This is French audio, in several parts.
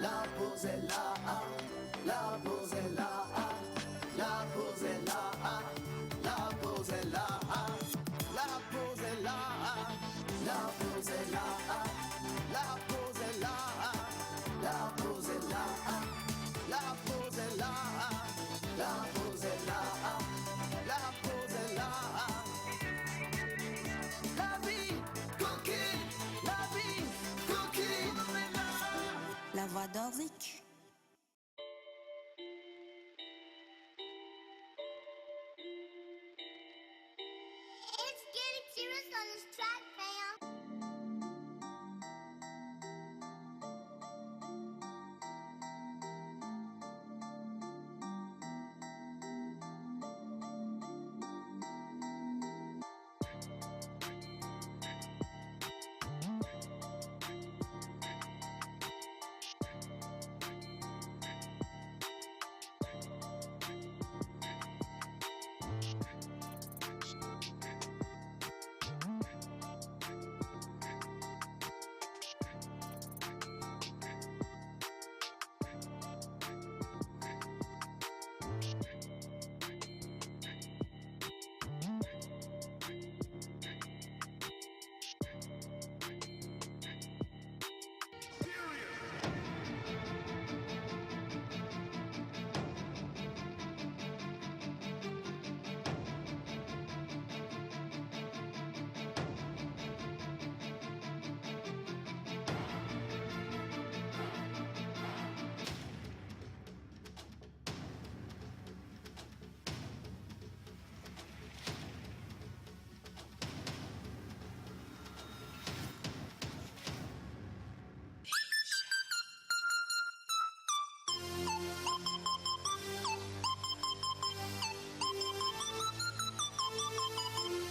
La pause est là, la pause est là, la pause est là, la pause est là, la pause est là, la pause est là, la pause est là, la pause est là, la pause est là, la pause est là, la pause est là. La vie coquine, la vie coquine. La voix d'Orzik. It's getting serious on this track, fam.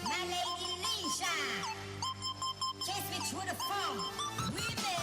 My lady Nisha. Kiss me through the phone. Remix.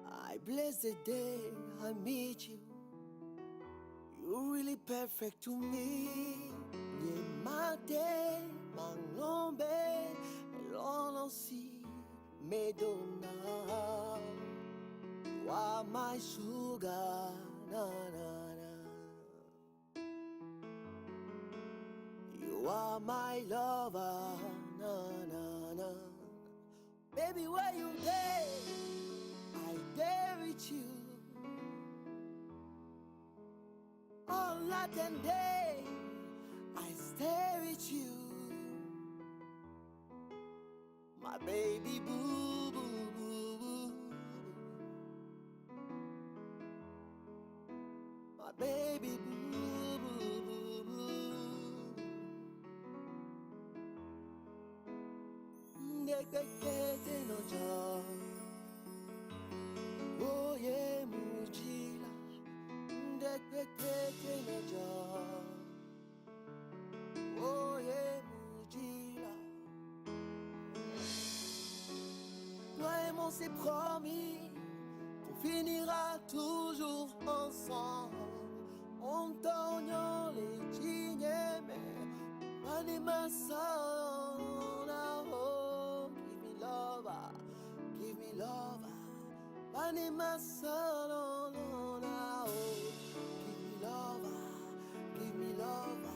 I bless the day I meet you. You're really perfect to me. Niemate, mangombe, elonosi, medona. You are my sugar, na na na. You are my lover, na na na. Baby, where you there? I dare with you all night and day. I stare at you, my baby boo boo boo boo, my baby boo boo boo boo. Ndekekete no joy. Oye mujila, ndekekete neja. Oye mujila. Toi et moi c'est promis, on finira toujours ensemble. On t'oignon les dignes, mais anima sana. Oh, give me love, give me love. Anima salona, oh, give me love, give me love.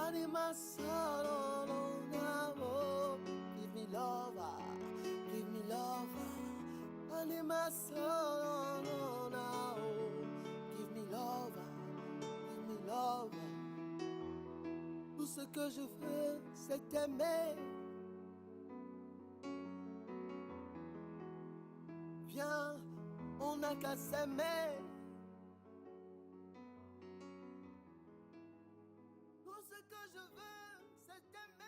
Anima salona, oh, give me love, give me love. Anima salona, oh, give me love, give me love. ce que je veux, c'est t'aimer. Viens, on n'a qu'à s'aimer. Tout ce que je veux, c'est t'aimer.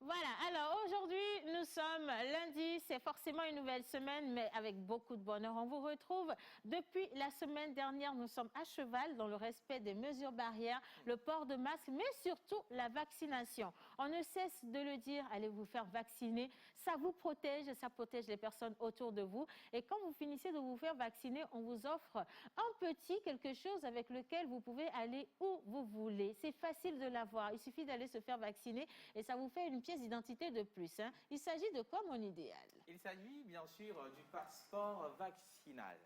Voilà, alors aujourd'hui, nous sommes lundi, c'est forcément une nouvelle semaine, mais avec beaucoup de bonheur. On vous retrouve depuis la semaine dernière. Nous sommes à cheval dans le respect des mesures barrières, le port de masque, mais surtout la vaccination. On ne cesse de le dire, allez vous faire vacciner. Ça vous protège, ça protège les personnes autour de vous. Et quand vous finissez de vous faire vacciner, on vous offre un petit quelque chose avec lequel vous pouvez aller où vous voulez. C'est facile de l'avoir. Il suffit d'aller se faire vacciner et ça vous fait une pièce d'identité de plus. Hein. Il s'agit de quoi, mon idéal? Il s'agit bien sûr du passeport vaccinal.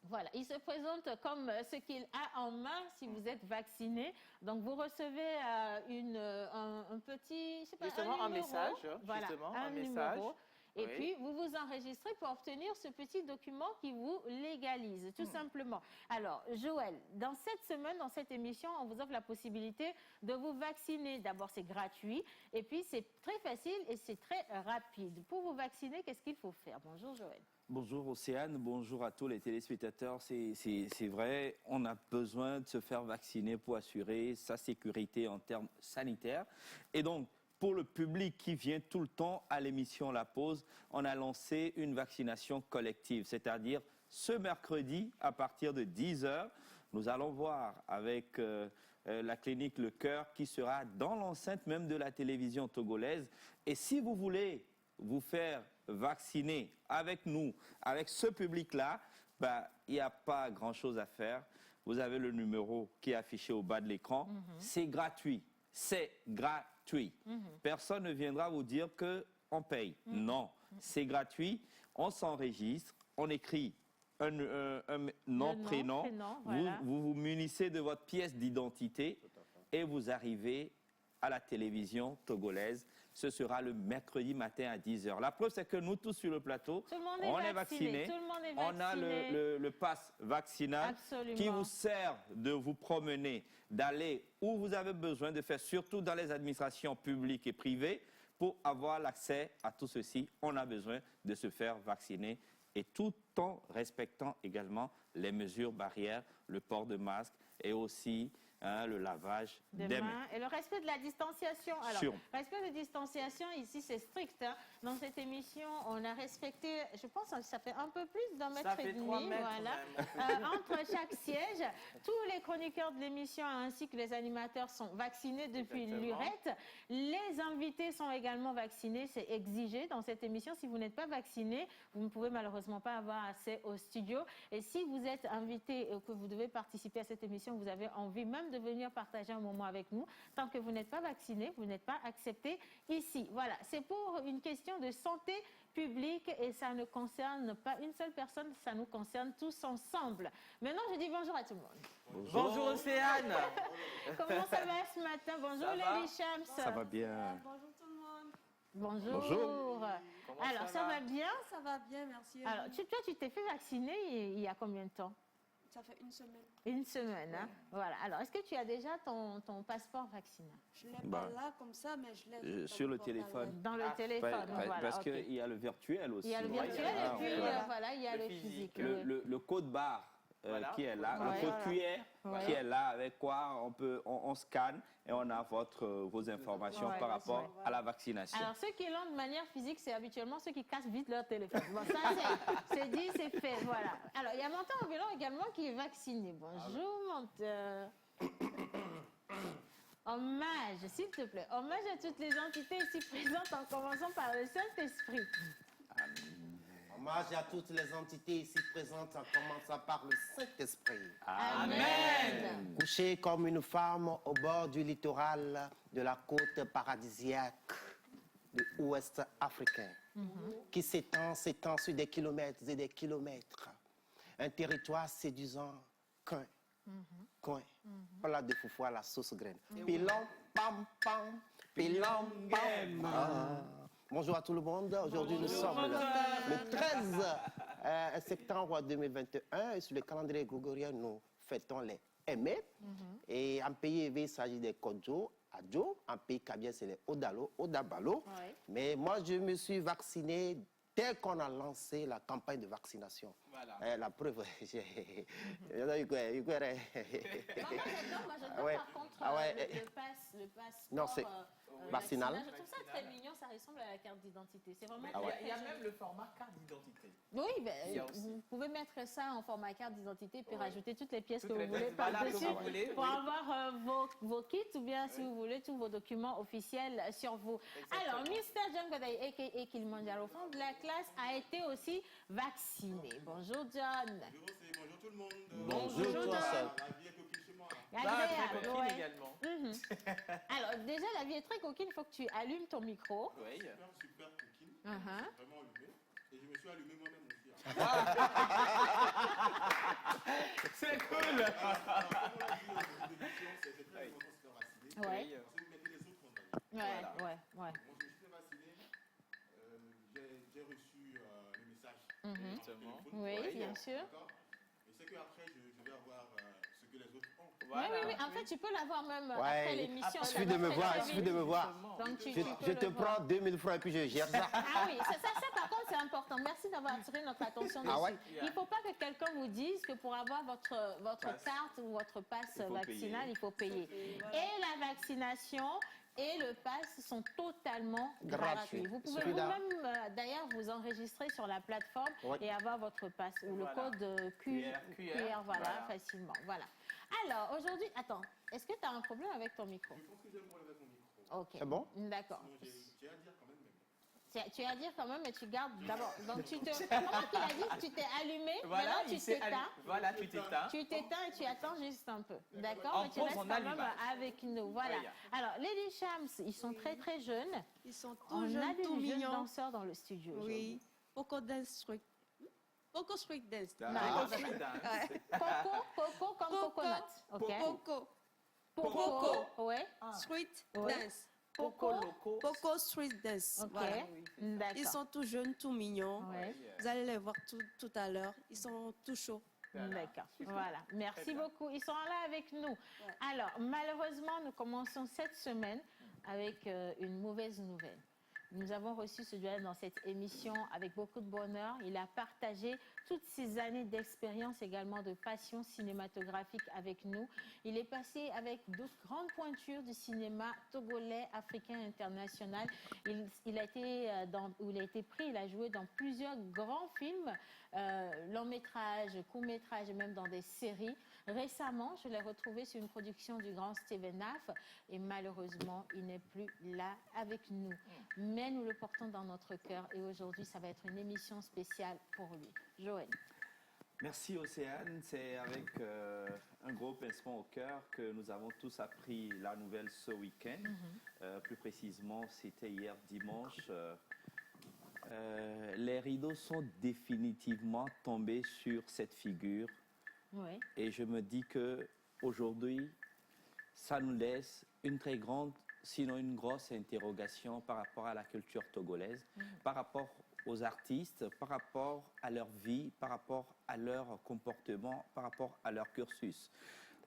Voilà, il se présente comme ce qu'il a en main si vous êtes vacciné. Donc, vous recevez un petit, je sais pas, Justement, un un numéro. message. Voilà, Justement, un message. numéro. Et Oui. puis, vous vous enregistrez pour obtenir ce petit document qui vous légalise, tout simplement. Alors, Joël, dans cette semaine, dans cette émission, on vous offre la possibilité de vous vacciner. D'abord, c'est gratuit. Et puis, c'est très facile et c'est très rapide. Pour vous vacciner, qu'est-ce qu'il faut faire? Bonjour, Joël. Bonjour Océane, bonjour à tous les téléspectateurs. C'est vrai, on a besoin de se faire vacciner pour assurer sa sécurité en termes sanitaires. Et donc, pour le public qui vient tout le temps à l'émission La Pause, on a lancé une vaccination collective, c'est-à-dire ce mercredi à partir de 10h, nous allons voir avec la clinique Le Cœur qui sera dans l'enceinte même de la télévision togolaise. Et si vous voulez vous faire vacciner avec nous, avec ce public-là, il n'y a pas grand-chose à faire. Vous avez le numéro qui est affiché au bas de l'écran. C'est gratuit. C'est gratuit. Personne ne viendra vous dire qu'on paye. Non, c'est gratuit. On s'enregistre, on écrit un nom, prénom. Voilà. Vous vous munissez de votre pièce d'identité et vous arrivez à la télévision togolaise. Ce sera le mercredi matin à 10h. La preuve, c'est que nous tous sur le plateau, on est vaccinés. Tout le monde est vacciné. On a le pass vaccinal Absolument. qui vous sert de vous promener, d'aller où vous avez besoin de faire, surtout dans les administrations publiques et privées. Pour avoir l'accès à tout ceci, on a besoin de se faire vacciner et tout en respectant également les mesures barrières, le port de masque et aussi le lavage des mains. Et le respect de la distanciation. Alors, respect de distanciation, ici, c'est strict. Hein. Dans cette émission, on a respecté, je pense que ça fait un peu plus d'1,5 mètre. Voilà. Entre chaque siège, tous les chroniqueurs de l'émission ainsi que les animateurs sont vaccinés depuis l'urette. Les invités sont également vaccinés, c'est exigé dans cette émission. Si vous n'êtes pas vacciné, vous ne pouvez malheureusement pas avoir accès au studio. Et si vous êtes invité et que vous devez participer à cette émission, vous avez envie même de venir partager un moment avec nous. Tant que vous n'êtes pas vacciné, vous n'êtes pas accepté ici. Voilà, c'est pour une question de santé publique et ça ne concerne pas une seule personne, ça nous concerne tous ensemble. Maintenant, je dis bonjour à tout le monde. Bonjour Océane. Comment ça va ce matin? Bonjour Lady Shams. Ça va bien. Bonjour tout le monde. Bonjour. Bonjour. Alors, ça va bien? Ça va bien, merci. Alors, toi, tu t'es fait vacciner il y a combien de temps? Ça fait une semaine. Une semaine, hein? Voilà. Alors, est-ce que tu as déjà ton passeport vaccinal? Je ne l'ai pas là comme ça, mais je l'ai dans sur le portable. téléphone. Dans le téléphone, voilà. Parce qu'il y a le virtuel aussi. Il y a le virtuel et puis voilà, il y a le physique. Le code barre qui est là, le code QR qui est là, avec quoi on scanne et on a vos informations par rapport à la vaccination. Alors, ceux qui l'ont de manière physique, c'est habituellement ceux qui cassent vite leur téléphone. Bon, ça, c'est dit, c'est fait, voilà. Alors, il y a Menteur Ambulant également qui est vacciné. Bonjour, Menteur. Hommage, s'il te plaît. Hommage à toutes les entités ici présentes en commençant par le Saint-Esprit. Hommage à toutes les entités ici présentes en commençant par le Saint-Esprit. Amen. Couché comme une femme au bord du littoral de la côte paradisiaque de l'Ouest africain, qui s'étend sur des kilomètres et des kilomètres. Un territoire séduisant, coin. Voilà de foufou à la sauce graine. Pilon, pam, pam, pilon, pam. Bonjour à tout le monde. Aujourd'hui, nous sommes le 13 septembre 2021 et sur le calendrier grégorien, nous fêtons les aimé. Et en pays élevé, il s'agit des Kodjo, Adjo. En pays kabien, c'est les Odalo, Odabalo. Ouais. Mais moi, je me suis vacciné dès qu'on a lancé la campagne de vaccination. Voilà. La preuve, j'ai... Moi, j'adore par contre le passe Non, c'est vaccinal. Je trouve ça très mignon, ça ressemble à la carte d'identité. C'est vraiment Il y a même le format carte d'identité. Oui, Il y a ben, aussi. vous pouvez mettre ça en format carte d'identité puis rajouter toutes les pièces Toutes que les vous voulez pièces, voilà, par-dessus que vous voulez, pour oui. avoir vos kits ou bien si vous voulez tous vos documents officiels sur vous. Exactement. Alors, Mr. John Godaï, a.k.a. Kilimanjaro, au fond de la classe, a été aussi vacciné. Bonjour John. Bonjour tout le monde. Bonjour, toi, seul. La vie est coquille chez moi. Agréable, Très coquine ouais. également. Alors, déjà, la vie est très coquine, il faut que tu allumes ton micro. Oui. Super coquine. Uh-huh. Vraiment allumé. Et je me suis allumé moi-même aussi. C'est cool. Comme on l'a dit au début de l'émission, c'est très important de se faire vacciner. Ouais. Oui. Parce que vous mettez les autres en danger. Ouais. Moi, je me suis fait vacciner. J'ai reçu le message. Exactement. Oui, Oui. bien sûr. D'accord. Et c'est qu'après, je vais avoir ce que les autres ont. Voilà. Oui. En fait, tu peux l'avoir même Ouais. après l'émission. Il ça suffit va de me très, voir, très il suffit vite. de me voir. Donc, tu Je peux te le voir. prends 2000 francs et puis je gère ça. Ah oui, ça par contre, c'est important. Merci d'avoir attiré notre attention dessus. Ah ouais? Il ne faut pas que quelqu'un vous dise que pour avoir votre carte ou votre passe Il faut vaccinale, payer. il faut payer. Et la vaccination et le pass sont totalement gratuits. Gratuit. Vous pouvez Celui-là. vous-même, d'ailleurs, vous enregistrer sur la plateforme Oui. et avoir votre passe ou le Voilà. code QR, QR, voilà, voilà. facilement. Voilà. Alors, aujourd'hui, attends, est-ce que tu as un problème avec ton micro? Je pense que j'ai un problème avec mon micro. Ok. C'est bon? D'accord. Sinon, j'ai à dire quand même. Tu as à dire quand même, mais tu gardes d'abord. Donc, comment qu'il a dit, tu t'es allumé, Voilà, maintenant tu il s'est allumé. t'éteins. Voilà, tu t'éteins. Tu t'éteins et tu attends juste un peu. D'accord? En Mais tu pause, restes en quand même allumage. avec nous. Voilà. Oui. Alors, Lady Shams, ils sont très très jeunes. Ils sont On tout a jeunes, des tout jeunes mignons. danseurs dans le studio. Oui. Poco dance street. Poco street dance. Non. Coco comme Coco. coconut. OK? Poco. Poco. Ouais. Street Ouais. dance. Poco loco. Poco street dance. OK. Voilà. D'accord. Ils sont tout jeunes, tout mignons. Ouais. Vous allez les voir tout à l'heure. Ils sont tout chauds. D'accord. Voilà. Merci bien. beaucoup. Ils sont là avec nous. Alors, malheureusement, nous commençons cette semaine avec une mauvaise nouvelle. Nous avons reçu ce duel dans cette émission avec beaucoup de bonheur. Il a partagé toutes ses années d'expérience, également de passion cinématographique avec nous. Il est passé avec d'autres grandes pointures du cinéma togolais, africain, international. Il a été pris, il a joué dans plusieurs grands films, longs métrages, courts métrages et même dans des séries. Récemment, je l'ai retrouvé sur une production du grand Steven Naff et malheureusement, il n'est plus là avec nous. Mais nous le portons dans notre cœur et aujourd'hui, ça va être une émission spéciale pour lui. Joël. Merci Océane, c'est avec un gros pincement au cœur que nous avons tous appris la nouvelle ce week-end. Plus précisément, c'était hier dimanche. Les rideaux sont définitivement tombés sur cette figure. Oui. Et je me dis que aujourd'hui, ça nous laisse une très grande, sinon une grosse interrogation par rapport à la culture togolaise, par rapport aux artistes, par rapport à leur vie, par rapport à leur comportement, par rapport à leur cursus.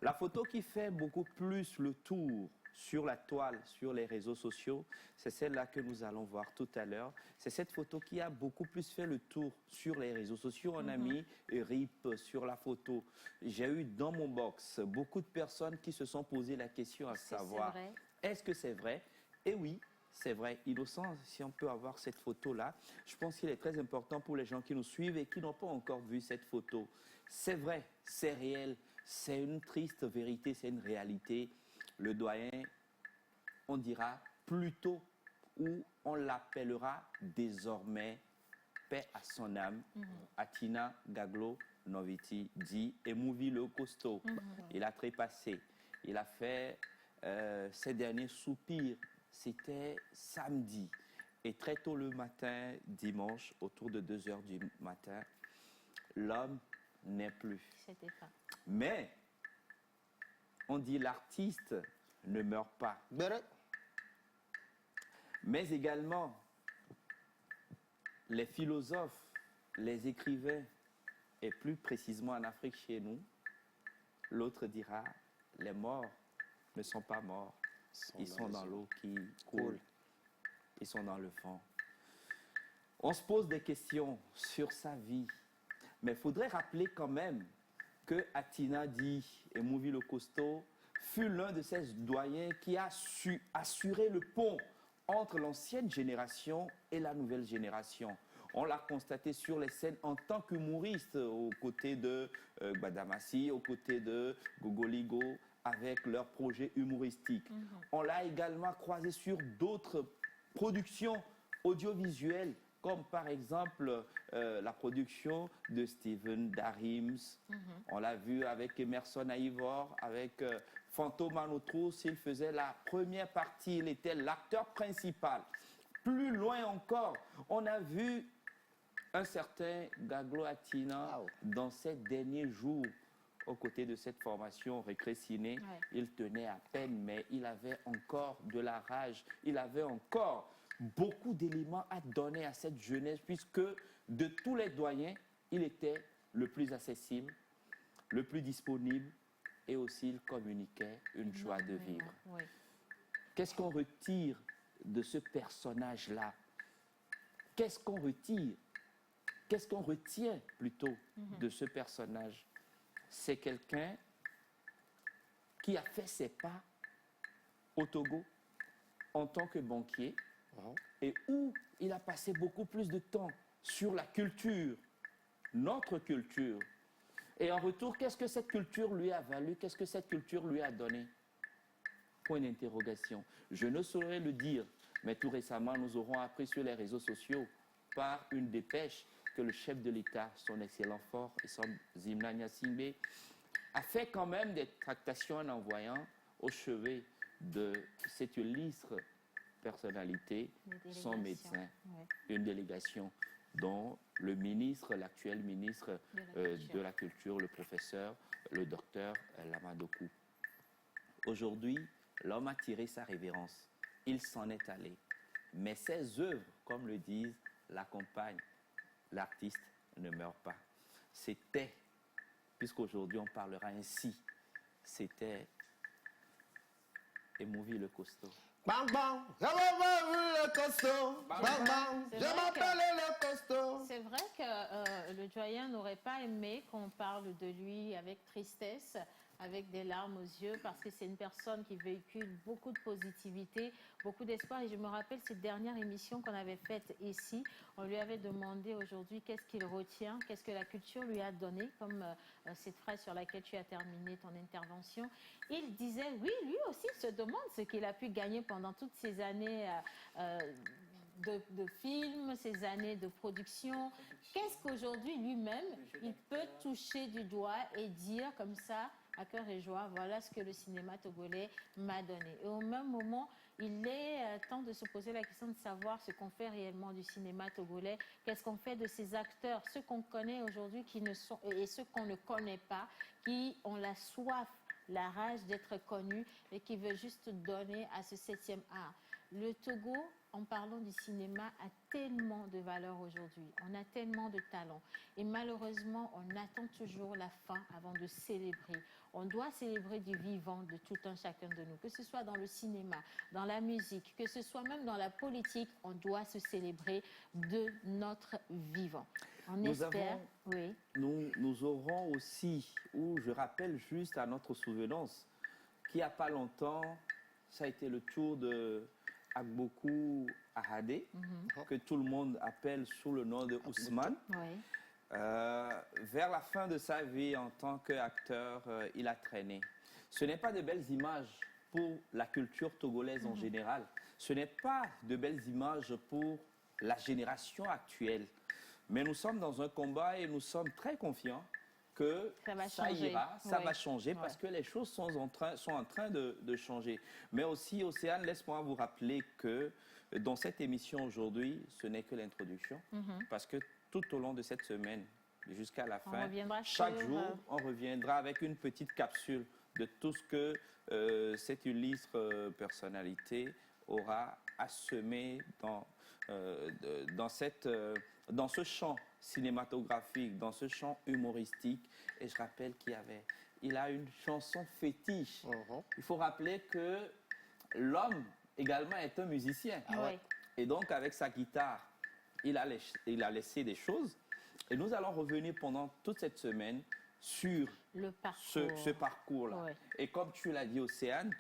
La photo qui fait beaucoup plus le tour sur la toile, sur les réseaux sociaux, c'est celle-là que nous allons voir tout à l'heure. C'est cette photo qui a beaucoup plus fait le tour sur les réseaux sociaux. On a mis RIP sur la photo. J'ai eu dans mon box beaucoup de personnes qui se sont posé la question à savoir, est-ce que c'est vrai? Et oui, c'est vrai. Innocent, si on peut avoir cette photo-là, je pense qu'il est très important pour les gens qui nous suivent et qui n'ont pas encore vu cette photo. C'est vrai, c'est réel, c'est une triste vérité, c'est une réalité. Le doyen, on dira plutôt, ou on l'appellera désormais, paix à son âme, Atina Gaglo Noviti dit, et Mouvi le costaud. Il a trépassé, il a fait ses derniers soupirs. C'était samedi. Et très tôt le matin, dimanche, autour de 2 heures du matin, l'homme n'est plus. C'était pas. Mais, on dit l'artiste ne meurt pas. Mais également, les philosophes, les écrivains, et plus précisément en Afrique chez nous, l'autre dira, les morts ne sont pas morts. Ils sont dans l'eau qui coule. Ils sont dans le fond. On se pose des questions sur sa vie. Mais il faudrait rappeler quand même que Atina Di et Mouvi le Costaud fut l'un de ces doyens qui a su assurer le pont entre l'ancienne génération et la nouvelle génération. On l'a constaté sur les scènes en tant qu'humoriste, aux côtés de Gbadamassi, aux côtés de Gogoligo, avec leurs projets humoristiques. On l'a également croisé sur d'autres productions audiovisuelles, comme par exemple la production de Steven Darims. On l'a vu avec Emerson Aivor, avec Fantôme Anotros. Il faisait la première partie, il était l'acteur principal. Plus loin encore, on a vu un certain Gaglo Atina dans ces derniers jours, aux côtés de cette formation récrécinée. Il tenait à peine, mais il avait encore de la rage, il avait encore beaucoup d'éléments à donner à cette jeunesse, puisque de tous les doyens, il était le plus accessible, le plus disponible, et aussi il communiquait une joie de vivre. Qu'est-ce qu'on retire de ce personnage-là? Qu'est-ce qu'on retire? Qu'est-ce qu'on retient plutôt de ce personnage? C'est quelqu'un qui a fait ses pas au Togo en tant que banquier et où il a passé beaucoup plus de temps sur la culture, notre culture. Et en retour, qu'est-ce que cette culture lui a valu? Qu'est-ce que cette culture lui a donné? Point d'interrogation. Je ne saurais le dire, mais tout récemment, nous aurons appris sur les réseaux sociaux par une dépêche que le chef de l'État, son excellent fort, Zimna Nyasimbe, a fait quand même des tractations en envoyant au chevet de cette illustre personnalité son médecin, une délégation dont le ministre, l'actuel ministre de la Culture, le professeur, le docteur Lamadokou. Aujourd'hui, l'homme a tiré sa révérence. Il s'en est allé. Mais ses œuvres, comme le disent, l'accompagnent. L'artiste ne meurt pas. C'était, puisqu'aujourd'hui on parlera ainsi, c'était Mouvi le Costaud. Bang bang, le costaud. Bang bang, je m'appelle le costaud. C'est vrai que le doyen n'aurait pas aimé qu'on parle de lui avec tristesse, avec des larmes aux yeux, parce que c'est une personne qui véhicule beaucoup de positivité, beaucoup d'espoir. Et je me rappelle cette dernière émission qu'on avait faite ici, on lui avait demandé aujourd'hui qu'est-ce qu'il retient, qu'est-ce que la culture lui a donné, comme cette phrase sur laquelle tu as terminé ton intervention. Il disait, oui, lui aussi se demande ce qu'il a pu gagner pendant toutes ces années de films, ces années de production. Qu'est-ce qu'aujourd'hui lui-même, il peut toucher du doigt et dire comme ça, à cœur et joie, voilà ce que le cinéma togolais m'a donné. Et au même moment, il est temps de se poser la question de savoir ce qu'on fait réellement du cinéma togolais, qu'est-ce qu'on fait de ces acteurs, ceux qu'on connaît aujourd'hui et ceux qu'on ne connaît pas, qui ont la soif, la rage d'être connus et qui veulent juste donner à ce 7e art. Le Togo, en parlant du cinéma, a tellement de valeur aujourd'hui. On a tellement de talent. Et malheureusement, on attend toujours la fin avant de célébrer. On doit célébrer du vivant de tout un chacun de nous, que ce soit dans le cinéma, dans la musique, que ce soit même dans la politique, on doit se célébrer de notre vivant. On espère, oui. Nous aurons aussi, où je rappelle juste à notre souvenance, qu'il n'y a pas longtemps, ça a été le tour de Agbokou Ahade, que tout le monde appelle sous le nom de Ousmane. Oui. Vers la fin de sa vie en tant qu'acteur, il a traîné. Ce n'est pas de belles images pour la culture togolaise en général. Ce n'est pas de belles images pour la génération actuelle. Mais nous sommes dans un combat et nous sommes très confiants que ça ira, ça va changer parce que les choses sont en train de changer. Mais aussi, Océane, laisse-moi vous rappeler que dans cette émission aujourd'hui, ce n'est que l'introduction parce que tout au long de cette semaine, jusqu'à la fin, chaque jour, on reviendra avec une petite capsule de tout ce que cette illustre personnalité aura à semer dans ce champ cinématographique, dans ce champ humoristique. Et je rappelle qu'il y avait il a une chanson fétiche. Il faut rappeler que l'homme également est un musicien. Oui. Et donc, avec sa guitare, il a laissé des choses. Et nous allons revenir pendant toute cette semaine sur Le parcours. ce parcours-là. Oui. Et comme tu l'as dit, Océane,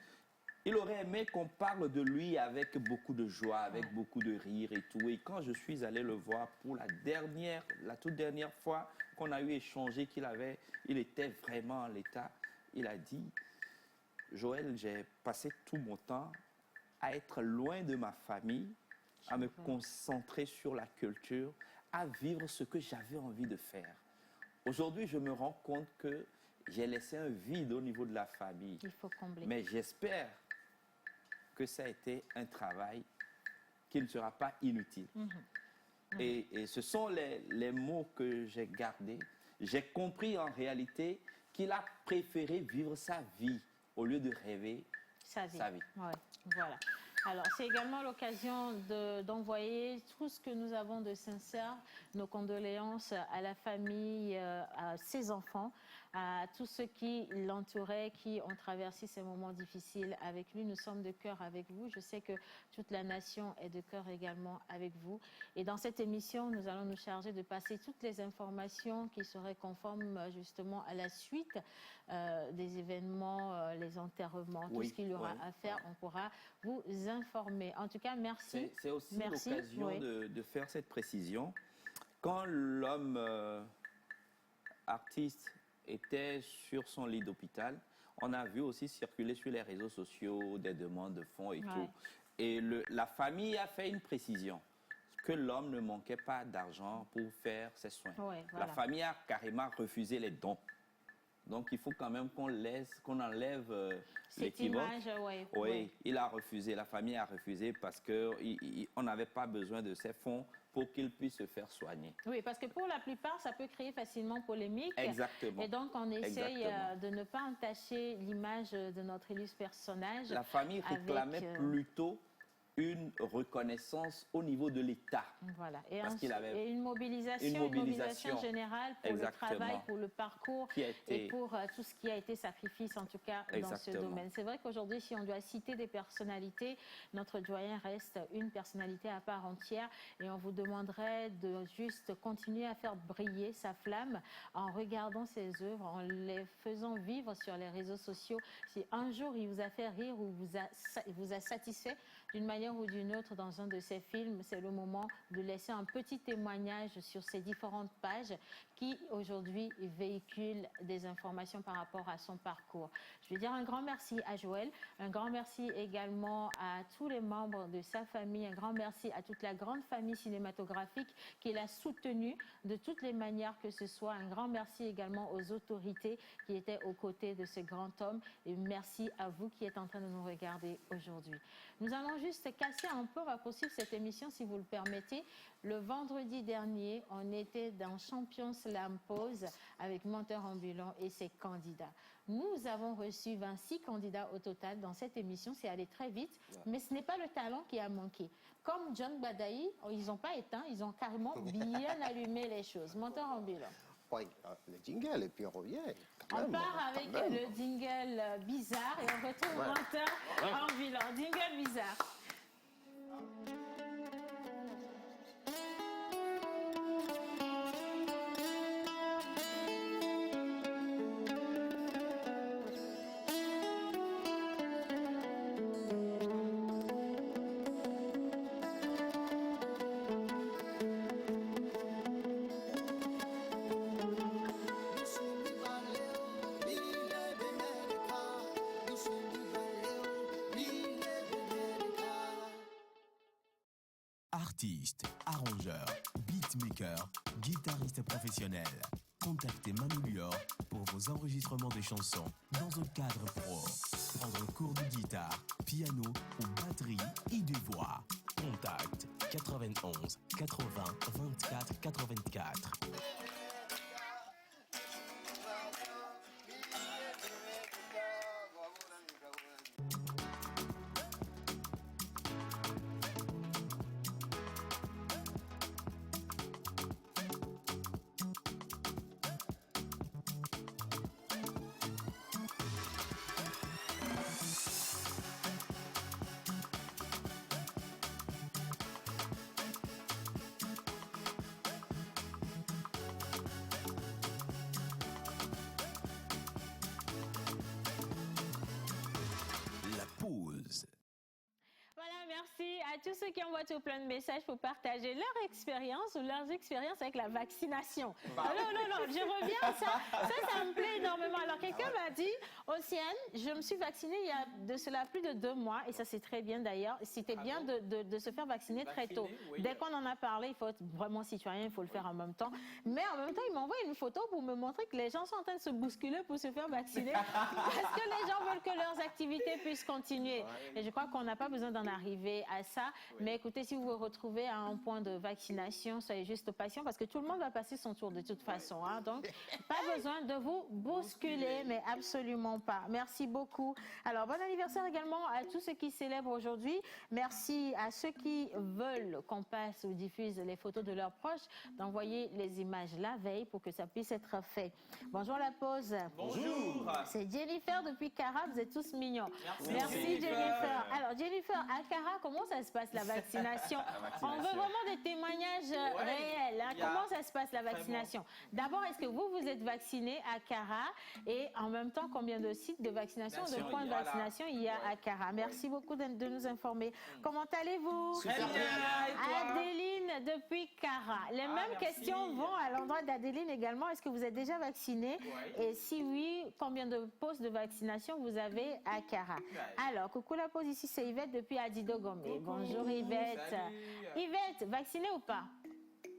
il aurait aimé qu'on parle de lui avec beaucoup de joie, avec beaucoup de rire et tout. Et quand je suis allé le voir pour la toute dernière fois qu'on a eu échangé, il était vraiment en l'état, il a dit, Joël, j'ai passé tout mon temps à être loin de ma famille, à me concentrer sur la culture, à vivre ce que j'avais envie de faire. Aujourd'hui, je me rends compte que j'ai laissé un vide au niveau de la famille. Il faut combler. Mais j'espère que ça a été un travail qui ne sera pas inutile. Et ce sont les mots que j'ai gardés. J'ai compris en réalité qu'il a préféré vivre sa vie au lieu de rêver sa vie. Ouais, voilà. Alors, c'est également l'occasion d'envoyer tout ce que nous avons de sincère, nos condoléances à la famille, à ses enfants, à tous ceux qui l'entouraient, qui ont traversé ces moments difficiles avec lui. Nous sommes de cœur avec vous. Je sais que toute la nation est de cœur également avec vous. Et dans cette émission, nous allons nous charger de passer toutes les informations qui seraient conformes justement à la suite des événements, les enterrements, tout ce qu'il y aura à faire. On pourra vous informer. En tout cas, merci. C'est aussi l'occasion de faire cette précision. Quand l'homme artiste était sur son lit d'hôpital, on a vu aussi circuler sur les réseaux sociaux des demandes de fonds et tout. Et la famille a fait une précision, que l'homme ne manquait pas d'argent pour faire ses soins. La famille a carrément refusé les dons. Donc, il faut quand même qu'on enlève cette image. Oui, il a refusé, la famille a refusé parce qu'on n'avait pas besoin de ces fonds pour qu'il puisse se faire soigner. Oui, parce que pour la plupart, ça peut créer facilement polémique. Exactement. Et donc, on essaye de ne pas entacher l'image de notre illustre personnage. La famille réclamait plutôt une reconnaissance au niveau de l'État. Voilà. Et une mobilisation générale pour le travail, pour le parcours et pour tout ce qui a été sacrifice, en tout cas, dans ce domaine. C'est vrai qu'aujourd'hui, si on doit citer des personnalités, notre doyen reste une personnalité à part entière et on vous demanderait de juste continuer à faire briller sa flamme en regardant ses œuvres, en les faisant vivre sur les réseaux sociaux. Si un jour il vous a fait rire ou vous a satisfait d'une manière ou d'une autre dans un de ses films, c'est le moment de laisser un petit témoignage sur ces différentes pages qui aujourd'hui véhiculent des informations par rapport à son parcours. Je veux dire un grand merci à Joël, un grand merci également à tous les membres de sa famille, un grand merci à toute la grande famille cinématographique qui l'a soutenu de toutes les manières que ce soit. Un grand merci également aux autorités qui étaient aux côtés de ce grand homme et merci à vous qui êtes en train de nous regarder aujourd'hui. Nous allons juste casser un peu, on va poursuivre cette émission si vous le permettez. Le vendredi dernier, on était dans Champion Slam Pause avec Menteur Ambulant et ses candidats. Nous avons reçu 26 candidats au total dans cette émission, c'est allé très vite, mais ce n'est pas le talent qui a manqué. Comme John Badaï, ils n'ont pas éteint, ils ont carrément bien allumé les choses. Menteur Ambulant. Oui, le jingle, et puis on revient. On part avec le jingle bizarre et on retrouve Menteur Ambulant. Jingle bizarre. Artiste, arrangeur, beatmaker, guitariste professionnel. Contactez Manu Lior pour vos enregistrements de chansons dans un cadre pro. Prendre cours de guitare, piano ou batterie et de voix. Contact 91 80 24 84. ceux qui envoient tout plein de messages pour partager leur expérience ou leurs expériences avec la vaccination. Non, je reviens à ça. Ça me plaît énormément. Alors, quelqu'un m'a dit, Océane, je me suis vaccinée il y a de cela plus de 2 mois, et ça c'est très bien d'ailleurs. C'était bien de se faire vacciner très tôt. Oui. Dès qu'on en a parlé, il faut être vraiment citoyen, il faut le faire en même temps. Mais en même temps, il m'envoie une photo pour me montrer que les gens sont en train de se bousculer pour se faire vacciner parce que les gens veulent que leurs activités puissent continuer. Et je crois qu'on n'a pas besoin d'en arriver à ça. Mais écoutez, si vous vous retrouvez à un point de vaccination, soyez juste patient parce que tout le monde va passer son tour de toute façon. Hein. Donc, pas besoin de vous bousculer, mais absolument pas. Merci beaucoup. Alors, bon anniversaire également à tous ceux qui célèbrent aujourd'hui. Merci à ceux qui veulent qu'on passe ou diffuse les photos de leurs proches, d'envoyer les images la veille pour que ça puisse être fait. Bonjour la pause. Bonjour. C'est Jennifer depuis Cara, vous êtes tous mignons. Merci Jennifer. Alors Jennifer, à Cara, comment ça se passe la vaccination? On veut vraiment des témoignages réels. Hein. Comment ça se passe la vaccination? D'abord, est-ce que vous êtes vacciné à Cara? Et en même temps, combien de sites de vaccination, de points de vaccination il y a à Cara? Merci beaucoup de nous informer. Comment allez-vous? Très bien. Et toi? Adeline depuis Cara. Les mêmes questions vont à l'endroit d'Adeline également. Est-ce que vous êtes déjà vacciné? Et si oui, combien de postes de vaccination vous avez à Cara? Alors, coucou la pause, ici c'est Yvette depuis Adidogombe. Bonjour Yvette. Salut. Yvette, vaccinée ou pas?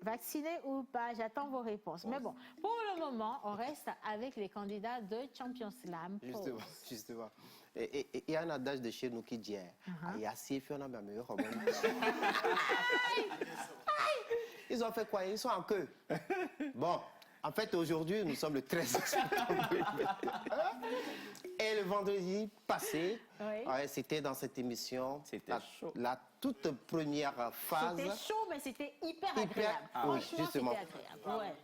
Vacciné ou pas? J'attends vos réponses. Mais bon, pour le moment, on reste avec les candidats de Champions Slam. Justement. Et il y a un adage de chez nous qui dit il y a six filles, on a ma meilleure robe. Ils ont fait quoi? Ils sont en queue. Bon, en fait, aujourd'hui, nous sommes le 13 septembre. Et le vendredi passé, c'était dans cette émission, la toute première phase. C'était chaud, mais c'était hyper agréable. Oui, justement. Agréable.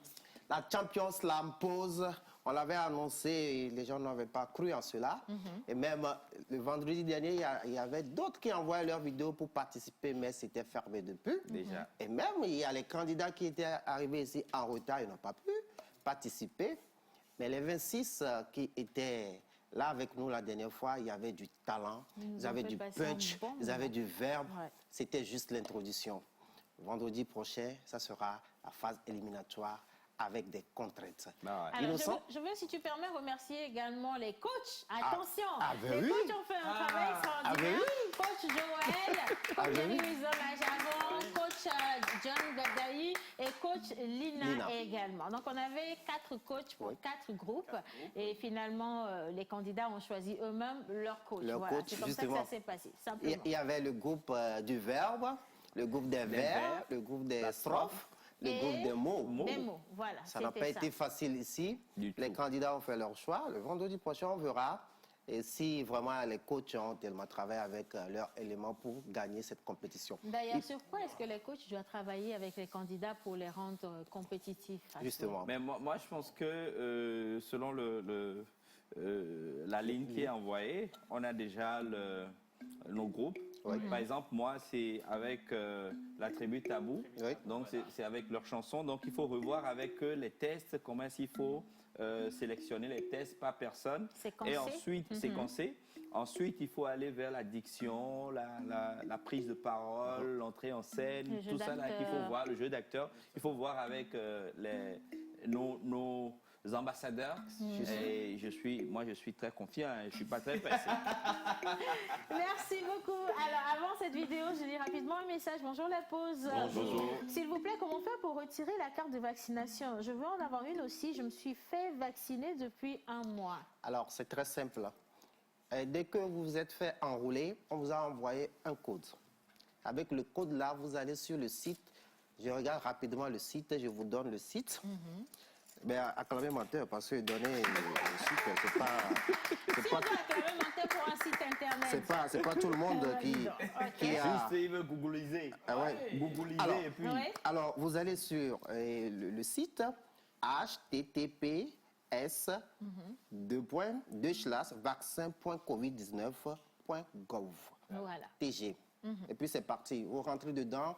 La Champions Slam pause, on l'avait annoncé et les gens n'avaient pas cru en cela. Et même le vendredi dernier, il y avait d'autres qui envoyaient leurs vidéos pour participer, mais c'était fermé depuis. Déjà. Et même, il y a les candidats qui étaient arrivés ici en retard, ils n'ont pas pu participer. Mais les 26 qui étaient là avec nous la dernière fois, il y avait du talent, ils avaient du punch, ils avaient du verbe. C'était juste l'introduction. Vendredi prochain, ça sera la phase éliminatoire avec des contraintes. Alors, je veux, si tu permets, remercier également les coachs. Attention, ben les coachs ont fait un travail extraordinaire. Coach Joël, coach Louisa Majaron, coach John Gadaï et coach Lina également. Donc, on avait 4 coachs pour 4 groupes. Et finalement, les candidats ont choisi eux-mêmes leur coach. Voilà, c'est comme ça que ça s'est passé, simplement. Il y avait le groupe du verbe, le groupe des vers, le groupe des strophes, le groupe des mots. Des mots, voilà. Ça n'a pas été facile ici. Les candidats ont fait leur choix. Le vendredi prochain, on verra et si vraiment les coachs ont tellement travaillé avec leurs éléments pour gagner cette compétition. D'ailleurs, sur quoi est-ce que les coachs doivent travailler avec les candidats pour les rendre compétitifs? Justement. Mais moi, je pense que selon la ligne qui est envoyée, on a déjà nos groupes. Par exemple, moi, c'est avec la tribu Tabou. Donc, c'est avec leurs chansons. Donc, il faut revoir avec eux les tests, comment est-ce qu'il faut sélectionner les tests par personne. Et ensuite, séquencer. Ensuite, il faut aller vers la diction, la prise de parole, l'entrée en scène, tout ça là qu'il faut voir, le jeu d'acteur. Il faut voir avec nos ambassadeurs. Et moi, je suis très confiant, je ne suis pas très pressé. Merci beaucoup. Alors, avant cette vidéo, je lis rapidement un message. Bonjour la pause. Bonjour. S'il vous plaît, comment faire pour retirer la carte de vaccination? Je veux en avoir une aussi. Je me suis fait vacciner depuis 1 mois. Alors, c'est très simple. Et dès que vous vous êtes fait enrouler, on vous a envoyé un code. Avec le code là, vous allez sur le site. Je regarde rapidement le site, je vous donne le site. Mais acclamer menteur, parce que donner le site, c'est pas... Si on doit acclamer menteur pour un site internet. C'est pas tout le monde qui a... Juste, il veut googliser. Googliser alors, et puis... Alors, vous allez sur le site https://vaccin.covid19.gov. Voilà. TG. Et puis c'est parti. Vous rentrez dedans,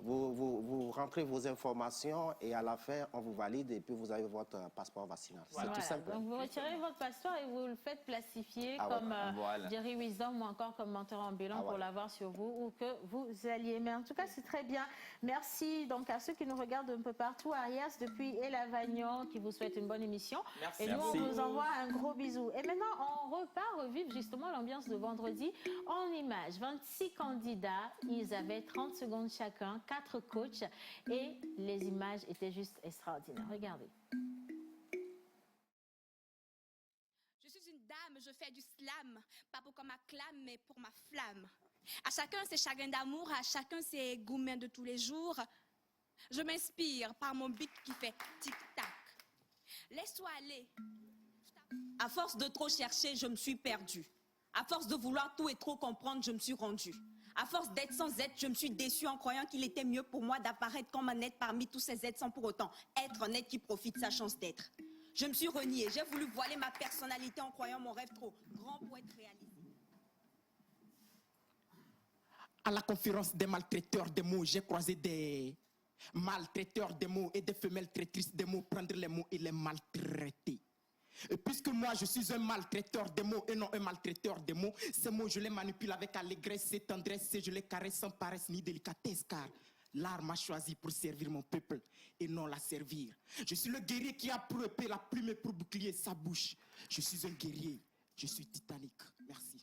Vous rentrez vos informations et à la fin, on vous valide et puis vous avez votre passeport vaccinal. Voilà. C'est tout simple. Donc vous retirez votre passeport et vous le faites plastifier Ah comme Voilà. Jerry Wisdom ou encore comme menteur ambulant pour l'avoir sur vous ou que vous alliez. Mais en tout cas, c'est très bien. Merci donc à ceux qui nous regardent un peu partout. Arias depuis Elavagnon qui vous souhaite une bonne émission. Merci. Et nous, Merci. on vous envoie un gros bisou. Et maintenant, on repart revivre justement l'ambiance de vendredi en images. 26 candidats, ils avaient 30 secondes chacun, 4 coachs et les images étaient juste extraordinaires. Regardez. Je suis une dame, je fais du slam, pas pour qu'on m'acclame, mais pour ma flamme. À chacun ses chagrins d'amour, à chacun ses gourmets de tous les jours. Je m'inspire par mon beat qui fait tic-tac. Laisse-toi aller. À force de trop chercher, je me suis perdue. À force de vouloir tout et trop comprendre, je me suis rendue. À force d'être sans être, je me suis déçue en croyant qu'il était mieux pour moi d'apparaître comme un être parmi tous ces êtres sans pour autant être un être qui profite de sa chance d'être. Je me suis reniée, j'ai voulu voiler ma personnalité en croyant mon rêve trop grand pour être réalisé. À la conférence des maltraiteurs des mots, j'ai croisé des maltraiteurs des mots et des femelles traîtrices des mots, prendre les mots et les maltraiter. Et puisque moi je suis un maltraiteur des mots et non un maltraiteur des mots, ces mots je les manipule avec allégresse et tendresse et je les caresse sans paresse ni délicatesse car l'art m'a choisi pour servir mon peuple et non la servir. Je suis le guerrier qui a pour épée la plume et pour bouclier sa bouche. Je suis un guerrier, je suis titanique. Merci.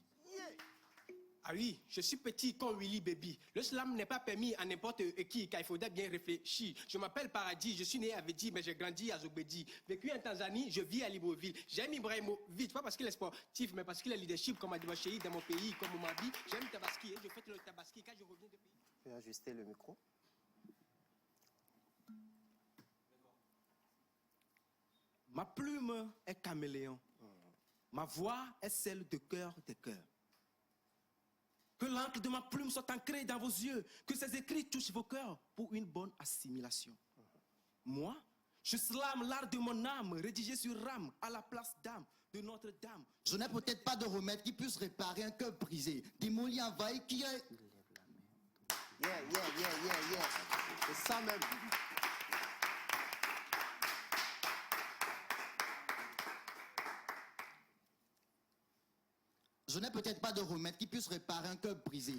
Ah oui, je suis petit comme Willy Baby. Le slam n'est pas permis à n'importe qui, car il faudrait bien réfléchir. Je m'appelle Paradis, je suis né à Vedi, mais j'ai grandi à Zobedi. Vécu en Tanzanie, je vis à Libreville. J'aime Ibrahimovic, pas parce qu'il est sportif, mais parce qu'il est leadership, comme a dit ma chérie, dans mon pays, comme on m'a dit. J'aime Tabaski et je fête le Tabaski quand je reviens de pays. Je vais ajuster le micro. Ma plume est caméléon. Ma voix est celle de cœur des cœurs. Que l'encre de ma plume soit ancrée dans vos yeux, que ces écrits touchent vos cœurs pour une bonne assimilation. Moi, je slame l'art de mon âme, rédigé sur rame, à la place d'âme de Notre-Dame. Je n'ai peut-être pas de remède qui puisse réparer un cœur brisé. Démolie envahi qui est... Yeah. C'est ça même. Je n'ai peut-être pas de remède qui puisse réparer un cœur brisé.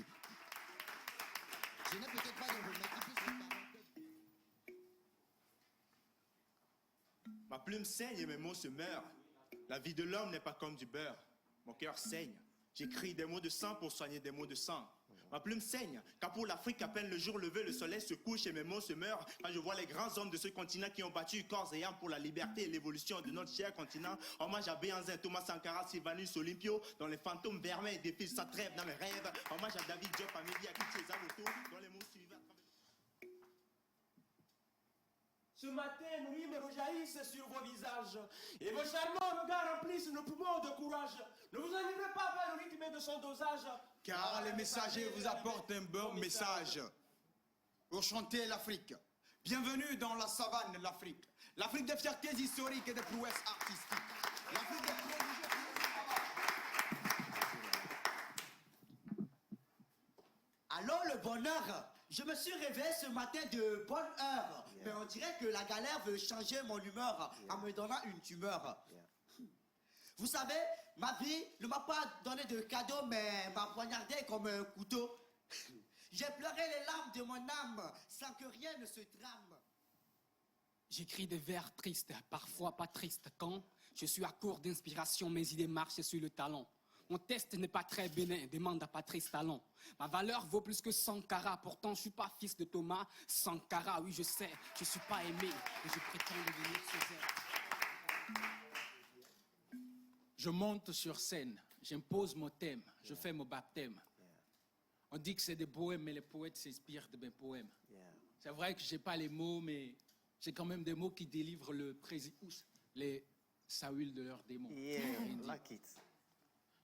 Je n'ai peut-être pas de remède qui puisse réparer un cœur brisé. Ma plume saigne et mes mots se meurent. La vie de l'homme n'est pas comme du beurre. Mon cœur saigne. J'écris des mots de sang pour soigner des mots de sang. Ma plume saigne, car pour l'Afrique, à peine le jour levé, le soleil se couche et mes mots se meurent. Quand je vois les grands hommes de ce continent qui ont battu corps et âme pour la liberté et l'évolution de notre cher continent. Hommage à Béhanzin, Thomas Sankara, Sylvanus Olympio, dont les fantômes vermeils défilent sa trêve dans mes rêves. Hommage à David Diop, Amélie, à toutes ces autour, dont les mots suivent à travers... Ce matin, nos rimes rejaillissent sur vos visages et vos charmants regards remplissent nos poumons de courage. Ne vous enivrez pas par le rythme de son dosage. Car les messagers vous apportent un bon message. Enchantez l'Afrique. Bienvenue dans la savane de l'Afrique. L'Afrique des fiertés historiques et des prouesses artistiques. L'Afrique des Alors le bonheur, je me suis réveillé ce matin de bonne heure. Mais on dirait que la galère veut changer mon humeur en me donnant une tumeur. Vous savez, ma vie ne m'a pas donné de cadeau, mais m'a poignardé comme un couteau. J'ai pleuré les larmes de mon âme sans que rien ne se trame. J'écris des vers tristes, parfois pas tristes, quand je suis à court d'inspiration, mes idées marchent sur le talon. Mon test n'est pas très bénin, demande à Patrice Talon. Ma valeur vaut plus que 100 carats, pourtant je suis pas fils de Thomas Sankara. Oui, je sais, je suis pas aimé et je prétends devenir Césaire. Je monte sur scène, j'impose mon thème, je fais mon baptême. On dit que c'est des poèmes, mais les poètes s'inspirent de mes poèmes. C'est vrai que j'ai pas les mots, mais j'ai quand même des mots qui délivrent le président, les Saül de leurs démons. Like it.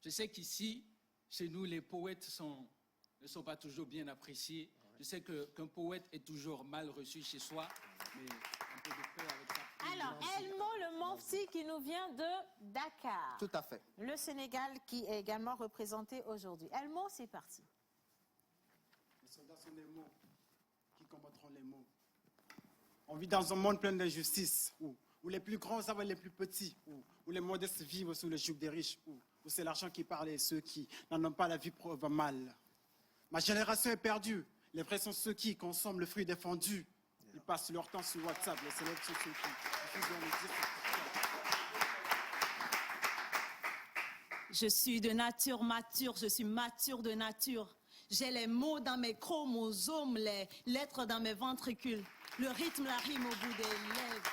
Je sais qu'ici, chez nous, les poètes ne sont pas toujours bien appréciés. Je sais qu'un poète est toujours mal reçu chez soi, mais un peu de peur avec ça. Alors, Elmo le Mofti qui nous vient de Dakar. Tout à fait. Le Sénégal qui est également représenté aujourd'hui. Elmo, c'est parti. Les soldats sont des mots qui combattront les mots. On vit dans un monde plein d'injustices, où les plus grands savent les plus petits, où les modestes vivent sous le joug des riches, où c'est l'argent qui parle et ceux qui n'en ont pas la vie prouvent mal. Ma génération est perdue. Les vrais sont ceux qui consomment le fruit défendu. Ils passent leur temps sur WhatsApp, les célèbres sont ceux qui refusent de le dire. Je suis de nature mature, je suis mature de nature. J'ai les mots dans mes chromosomes, les lettres dans mes ventricules. Le rythme, la rime au bout des lèvres.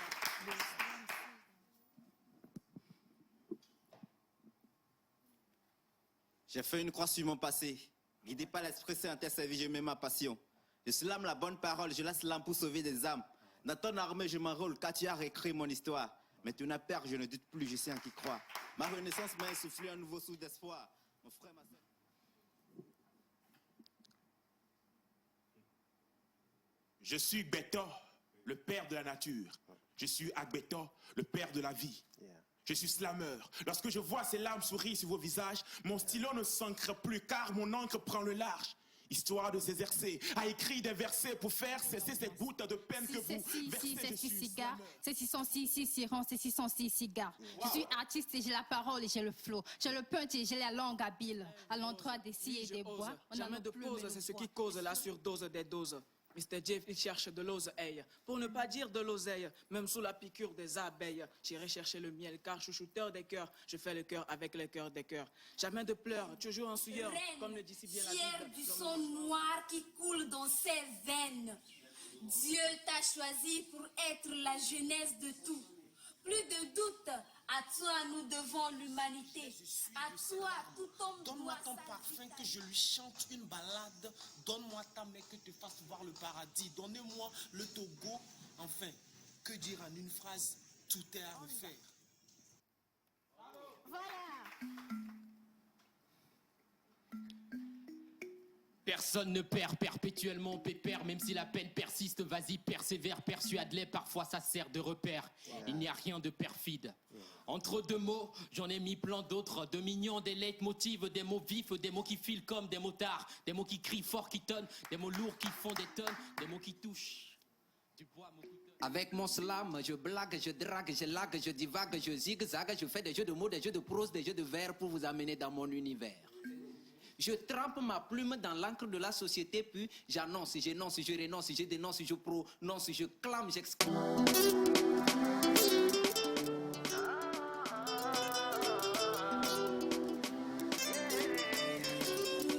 J'ai fait une croix sur mon passé. Guidé par l'Esprit Saint, tel service, je mets ma passion. Je slame la bonne parole, je laisse l'âme pour sauver des âmes. Dans ton armée, je m'enrôle, car tu as réécrit mon histoire. Maintenant, père, je ne doute plus, je sais en qui croire. Ma renaissance m'a insufflé un nouveau souffle d'espoir. Mon frère, ma soeur. Je suis Béton, le père de la nature. Je suis Agbéton, le père de la vie. Je suis slammer. Lorsque je vois ces larmes sourire sur vos visages, mon stylo ne s'ancre plus car mon encre prend le large. Histoire de s'exercer à écrire des versets pour faire cesser ces gouttes de peine que vous versez. C'est 6 cigares, c'est 606, 6 sirens, c'est 606 cigares. Je suis artiste et j'ai la parole et j'ai le flow. J'ai le punch et j'ai la langue habile. À l'endroit des scies et des bois. Jamais de pause, c'est ce qui cause la surdose des doses. Mr. Jeff, il cherche de l'oseille, pour ne pas dire de l'oseille, même sous la piqûre des abeilles. J'irai chercher le miel, car chouchouteur des cœurs, je fais le cœur avec le cœur des cœurs. Jamais de pleurs, toujours en sueur, comme le dit si bien la Fière Bible. du sang noir qui coule dans ses veines. Dieu t'a choisi pour être la jeunesse de tout. Plus de doute, à toi nous devons l'humanité. À toi tout homme Donne-moi ton parfum que je lui chante une balade. Donne-moi ta main que te fasse voir le paradis. Donnez-moi le Togo. Enfin, que dire en une phrase? Tout est à refaire. Voilà. Personne ne perd perpétuellement pépère, même si la peine persiste, vas-y persévère, persuade-les, parfois ça sert de repère. Il n'y a rien de perfide. Entre deux mots, j'en ai mis plein d'autres, de mignons, des leitmotivs, des mots vifs, des mots qui filent comme des motards, des mots qui crient fort, qui tonnent, des mots lourds qui font des tonnes, des mots qui touchent. Du bois, mots qui tonnent. Avec mon slam, je blague, je drague, je lague, je divague, je zigzague, je fais des jeux de mots, des jeux de prose, des jeux de vers pour vous amener dans mon univers. Je trempe ma plume dans l'encre de la société, puis j'annonce, j'énonce, je renonce, je dénonce, je prononce, je clame, j'exclame.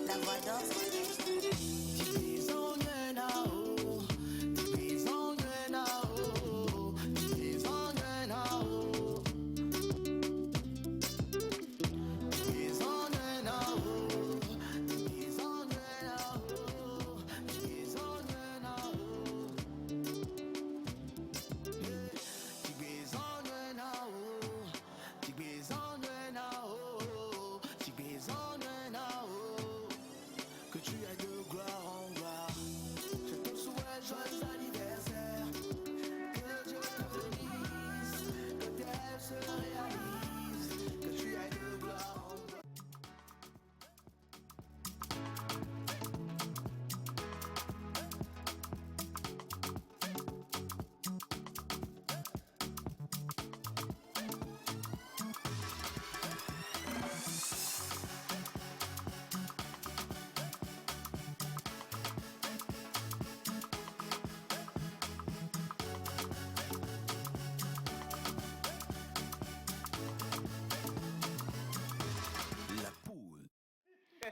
La voix d'Orzik.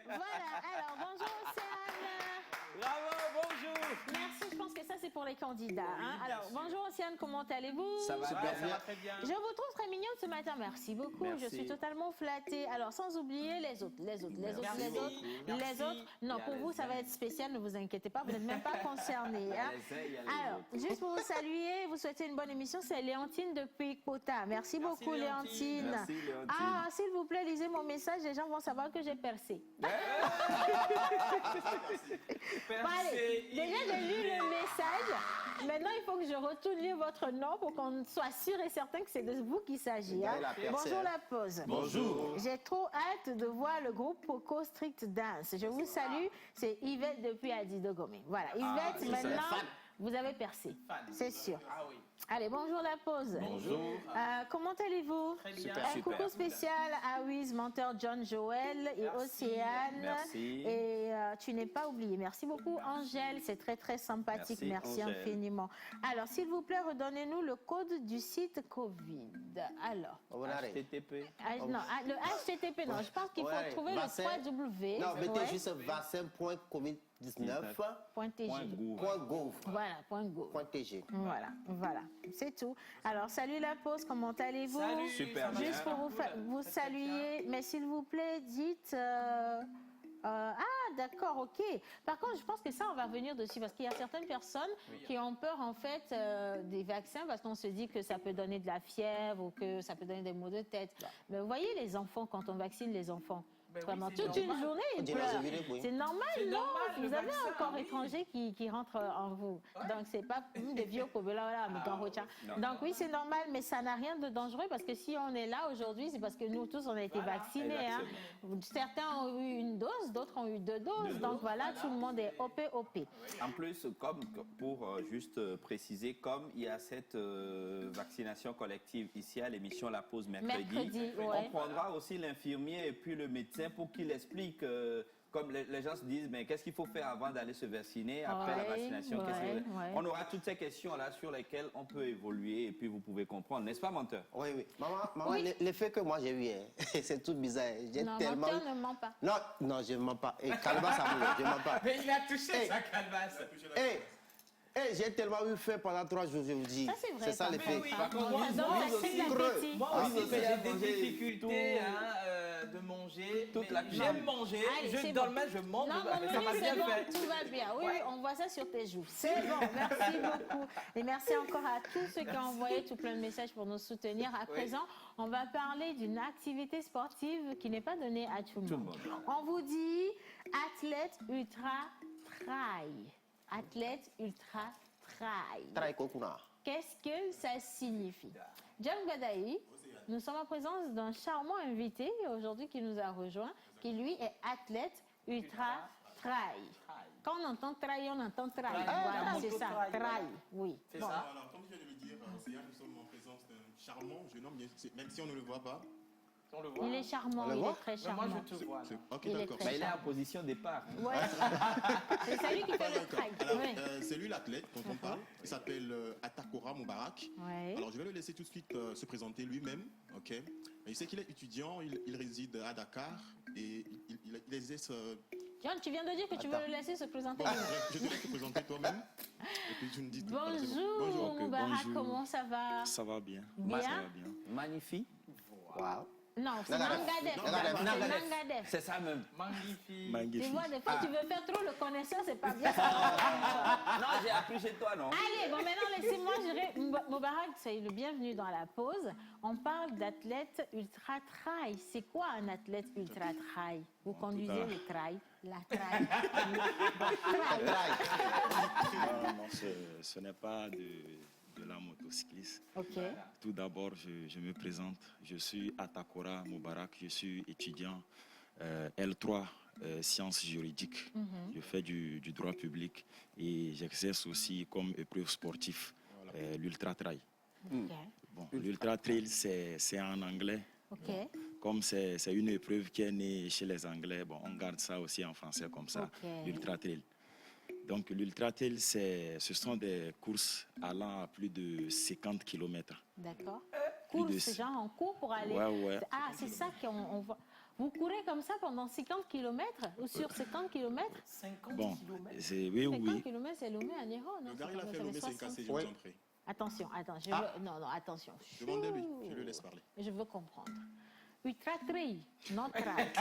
Voilà, alors bonjour Océane. Bravo, bonjour. Merci, je pense que ça c'est pour les candidats. Hein. Alors bonjour Océane, comment allez-vous? Ça va très bien. Je vous trouve très mignonne ce matin, merci beaucoup. Merci. Je suis totalement flattée. Alors sans oublier les autres. Non, pour vous ça va être spécial, ne vous inquiétez pas, vous n'êtes même pas concernés. Hein. Alors, juste pour vous saluer, vous souhaiter une bonne émission, c'est Léontine de Picpota. Merci beaucoup Léontine. Merci, Léontine. Ah, s'il vous plaît, lisez mon message, les gens vont savoir que j'ai percé. Bon, allez, déjà j'ai lu le message. Maintenant, il faut que je retourne lire votre nom pour qu'on soit sûr et certain que c'est de vous qu'il s'agit. Hein. Bonjour la pause. Bonjour. J'ai trop hâte de voir le groupe Poco Strict Dance. Je vous salue. C'est Yvette depuis Adidogomé. Voilà, Yvette, maintenant, vous avez percé. C'est sûr. Ah oui. Allez, bonjour la pause. Bonjour. Comment allez-vous? Très bien. Un coucou spécial à Wiz, Mentor John Joël et Océane. Merci. Et tu n'es pas oublié. Merci beaucoup, Angèle. C'est très, très sympathique. Merci Angèle. infiniment. Alors, s'il vous plaît, redonnez-nous le code du site Covid. Alors. HTTP. Non, le HTTP, non. Je pense qu'il faut trouver le 3W. Non, mettez juste vaccin.covid19.gouv. Voilà, .gouv. Voilà, c'est tout. Alors, salut la pause, comment allez-vous? Salut, super bien. Juste pour vous saluer, mais s'il vous plaît, dites... ah, d'accord, ok. Par contre, je pense que ça, on va revenir dessus parce qu'il y a certaines personnes qui ont peur, en fait, des vaccins parce qu'on se dit que ça peut donner de la fièvre ou que ça peut donner des maux de tête. Mais vous voyez les enfants, quand on vaccine les enfants, vraiment toute une journée, ils pleurent. C'est normal, non? Vous avez un corps étranger qui rentre en vous. Donc, c'est pas des vieux Donc, oui, c'est normal, mais ça n'a rien de dangereux parce que si on est là aujourd'hui, c'est parce que nous tous, on a été vaccinés. Hein. Certains ont eu une dose, d'autres ont eu 2 doses. Donc, voilà, tout le monde est OP. En plus, comme pour juste préciser, comme il y a cette vaccination collective ici à l'émission La Pause mercredi, on prendra aussi l'infirmier et puis le médecin pour qu'il explique, comme les gens se disent, mais qu'est-ce qu'il faut faire avant d'aller se vacciner, après la vaccination On aura toutes ces questions-là sur lesquelles on peut évoluer et puis vous pouvez comprendre, n'est-ce pas, Menteur? Oui. Maman, l'effet que moi j'ai eu, c'est tout bizarre. Non, tellement... Menteur ne ment pas. Non, je ne mens pas. Et Calebasse a mouru, je ne mens pas. Mais il a touché sa calebasse. J'ai tellement eu faim pendant 3 jours, je vous dis. Ça, c'est vrai. C'est ça l'effet. Moi aussi, j'ai des difficultés de manger. J'aime manger. Je dormais, je mange. Ça m'a bien fait. Tout va bien. Oui, on voit ça sur tes joues. C'est bon. Merci beaucoup. Et merci encore à tous ceux qui ont envoyé tout plein de messages pour nous soutenir. À présent, on va parler d'une activité sportive qui n'est pas donnée à tout le monde. On vous dit athlète ultra trail. Athlète ultra trail. Qu'est-ce que ça signifie? John Gadaï, nous sommes en présence d'un charmant invité aujourd'hui qui nous a rejoint, qui lui est athlète ultra trail. Quand on entend trail, on entend trail. Voilà, c'est ça, trail. Oui. C'est ça. Alors, comme je viens de le dire, c'est là que nous sommes en présence d'un charmant jeune homme, même si on ne le voit pas. Il est charmant, il est très charmant. Moi, je te vois. Ok, il d'accord. Il est en position départ. Ouais. C'est lui qui fait le trail. C'est lui l'athlète dont on parle. Il s'appelle Atakora Moubarak. Ouais. Alors, je vais le laisser tout de suite se présenter lui-même. Ok. Mais il sait qu'il est étudiant, il réside à Dakar et il exerce. John, tu viens de dire que tu veux le laisser se présenter. Je te laisse te présenter toi-même. Et puis tu me dis. Bonjour Moubarak, comment ça va? Ça va bien. Bien. Ça va bien. Magnifique. Wow. Non, c'est Nangadef. C'est ça même. Magnifique. Tu vois, des fois, tu veux faire trop le connaisseur, c'est pas bien. Non, j'ai appris chez toi, non? Allez, bon, maintenant, laissez-moi gérer. Moubarak, soyez le bienvenu dans la pause. On parle d'athlète ultra trail. C'est quoi un athlète ultra trail? Vous conduisez le trail, la trail. Non, ce n'est pas de la motocycliste. Ok. Tout d'abord, je me présente. Je suis Atakora Moubarak. Je suis étudiant L3 sciences juridiques. Je fais du droit public et j'exerce aussi comme épreuve sportive l'ultra trail. Bon, l'ultra trail, c'est en anglais. Okay. Comme c'est une épreuve qui est née chez les Anglais, bon, on garde ça aussi en français comme ça, l'ultra trail. Donc l'ultra trail, ce sont des courses allant à plus de 50 km. D'accord. Course, genre en cours pour aller... Ouais. Ah, c'est ça qu'on voit. Vous courez comme ça pendant 50 km ou sur 50 km? 50 km. Oui. 50 km, c'est Lomé à Néron, non? Le gars, il a fait Lomé, c'est cassé, je vous en prie. Attention, non, attention. Demandez-lui, je le laisse parler. Je veux comprendre. Ultra trail, non trail.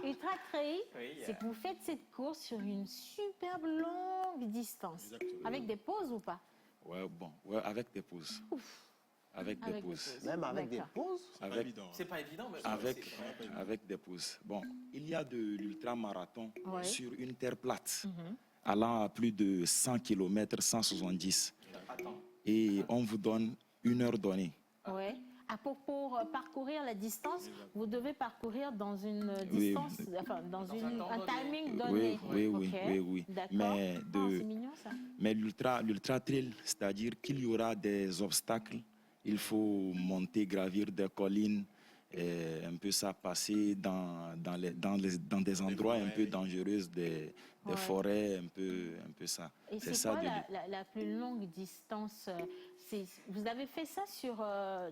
Ultra trail, c'est que vous faites cette course sur une superbe longue distance. Exactement. Avec des pauses ou pas? Ouais, avec des pauses. Ouf. Avec des pauses. Même avec des pauses? C'est pas évident. Mais avec des pauses. Bon, il y a de l'ultramarathon sur une terre plate. allant à plus de 100 km, 170. Et on vous donne 1 heure donnée. Oui. Pour parcourir la distance, vous devez parcourir dans une distance, enfin, dans un timing donné. Oui. Mais c'est mignon, ça. Mais l'ultra trail, c'est-à-dire qu'il y aura des obstacles, il faut monter, gravir des collines, un peu ça, passer dans des endroits un peu dangereux, des forêts, un peu ça. Et c'est quoi la plus longue distance? Vous avez fait ça sur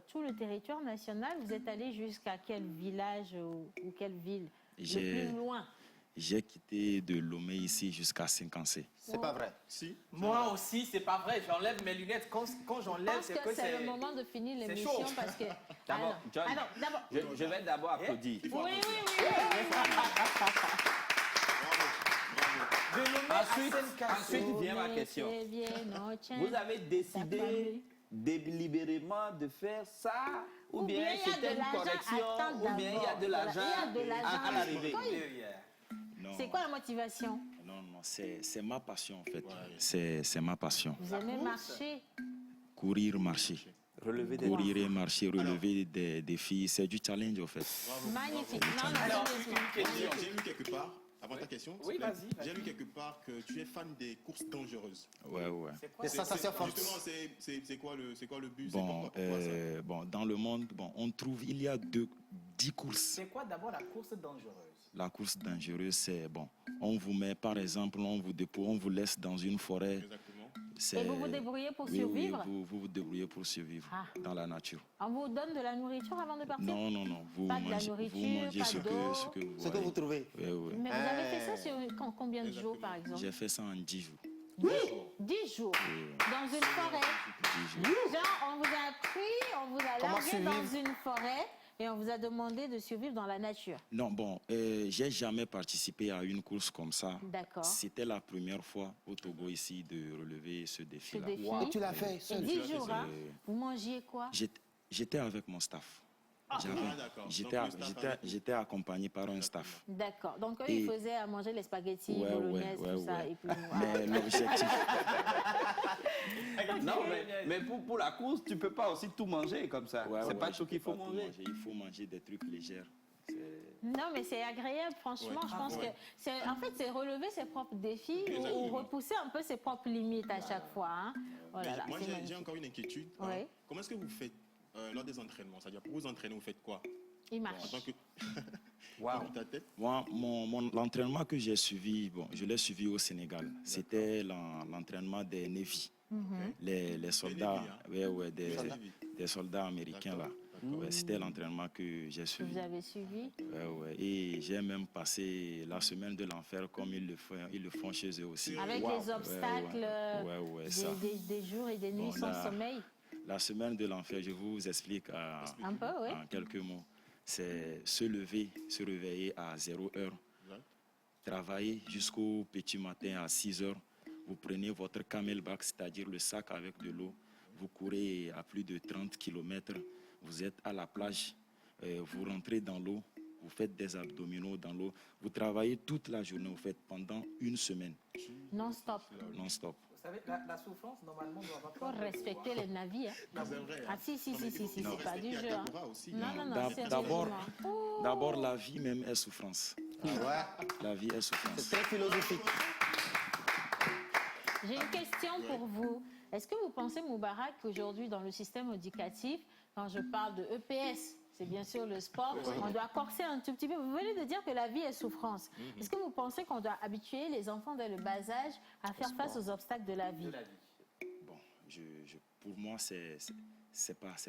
tout le territoire national? Vous êtes allé jusqu'à quel village ou quelle ville le plus loin? J'ai quitté de Lomé ici jusqu'à Saint-Cancé. C'est pas vrai. Si. Moi aussi, c'est pas vrai. J'enlève mes lunettes. Quand j'enlève, c'est que c'est le moment de finir l'émission parce que. D'abord, John, je vais d'abord applaudir. Oui. Ensuite vient ma question. Vous avez décidé délibérément de faire ça, ou bien c'était une correction, ou bien il y a de l'argent à l'arrivée? C'est quoi la motivation? Non, c'est ma passion en fait. C'est ma passion. Vous aimez marcher? Courir, marcher. Courir et marcher, relever des défis, c'est du challenge en fait. Magnifique. J'ai lu quelque part, avant ta question, oui, vas-y. J'ai lu quelque part que tu es fan des courses dangereuses. Ouais. Des sensations fortes. Justement, c'est quoi le but? Bon, dans le monde, on trouve, il y a 10 courses. C'est quoi d'abord la course dangereuse? La course dangereuse, c'est on vous met par exemple, on vous laisse dans une forêt. Exactement. Et vous vous débrouillez pour survivre? Oui, vous vous débrouillez pour survivre dans la nature. On vous donne de la nourriture avant de partir? Non. Vous pas mangez, de la nourriture, vous mangez pas ce que vous trouvez. Oui. Mais vous avez fait ça sur combien de jours par exemple? J'ai fait ça en 10 jours. 10 jours dans une forêt. 10 jours. Genre, on vous a pris, on vous a largué dans une forêt et on vous a demandé de survivre dans la nature. Non, j'ai jamais participé à une course comme ça. D'accord. C'était la première fois au Togo ici de relever ce défi-là. Et tu l'as fait seul? Et 10 jours, vous mangiez quoi? J'étais avec mon staff. J'étais accompagné par un staff. D'accord. Donc, eux, ils faisaient à manger les spaghettis, bolognaise, tout ça. Et puis, mais l'objectif... Non, mais pour la course, tu ne peux pas aussi tout manger comme ça. C'est pas tout qu'il faut manger. Il faut manger des trucs légers. Non, mais c'est agréable, franchement. Je pense que c'est relever ses propres défis ou repousser un peu ses propres limites à chaque fois. Hein. Voilà, moi, j'ai encore une inquiétude. Oui. Comment est-ce que vous faites lors des entraînements? C'est-à-dire, pour vous entraîner, vous faites quoi? Il marche. En tant que... Moi, l'entraînement que j'ai suivi, je l'ai suivi au Sénégal. C'était l'entraînement des Navy. Les soldats, des soldats américains là. C'était l'entraînement que j'ai suivi. Vous avez suivi? Et j'ai même passé la semaine de l'enfer comme ils le font chez eux aussi. Avec des obstacles, des jours et des nuits sans sommeil. La semaine de l'enfer, je vous explique en quelques mots. C'est se réveiller à 0 heure, travailler jusqu'au petit matin à 6 heures. Vous prenez votre camelback, c'est-à-dire le sac avec de l'eau. Vous courez à plus de 30 km. Vous êtes à la plage. Vous rentrez dans l'eau. Vous faites des abdominaux dans l'eau. Vous travaillez toute la journée. Vous faites pendant une semaine. Non-stop. Non-stop. Vous savez, la souffrance, normalement, doit pas... Il faut respecter les navires. Non, c'est vrai. Ah si, c'est pas du jeu. D'abord, la vie même est souffrance. La vie est souffrance. C'est très philosophique. J'ai une question pour vous. Est-ce que vous pensez, Moubarak, qu'aujourd'hui, dans le système éducatif, quand je parle de EPS, c'est bien sûr le sport, on doit corser un tout petit peu. Vous venez de dire que la vie est souffrance. Est-ce que vous pensez qu'on doit habituer les enfants dès le bas âge à faire face aux obstacles de la vie? Bon, pour moi, c'est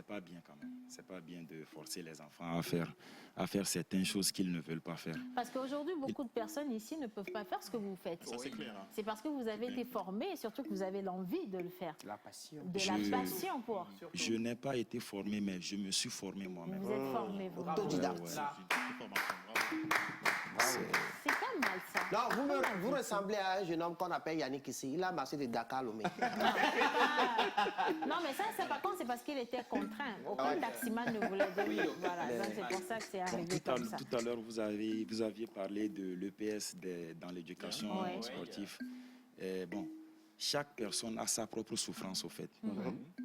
pas bien quand même. C'est pas bien de forcer les enfants à faire certaines choses qu'ils ne veulent pas faire. Parce qu'aujourd'hui, beaucoup de personnes ici ne peuvent pas faire ce que vous faites. Ça, c'est clair. C'est parce que vous avez été formés et surtout que vous avez l'envie de le faire. La passion. La passion pour. Je n'ai pas été formé, mais je me suis formé moi-même. Vous êtes formé, vous. Autodidacte. C'est pas mal ça. Non, vous ressemblez à un jeune homme qu'on appelle Yannick ici. Il a marché de Dakar Lomé. Non, mais ça, par contre, c'est parce qu'il était contraint. Aucun taximan ne voulait donner. Voilà, donc c'est pour ça que c'est arrivé comme ça. Tout à l'heure, vous aviez parlé de l'EPS dans l'éducation sportive. bon, chaque personne a sa propre souffrance, au fait.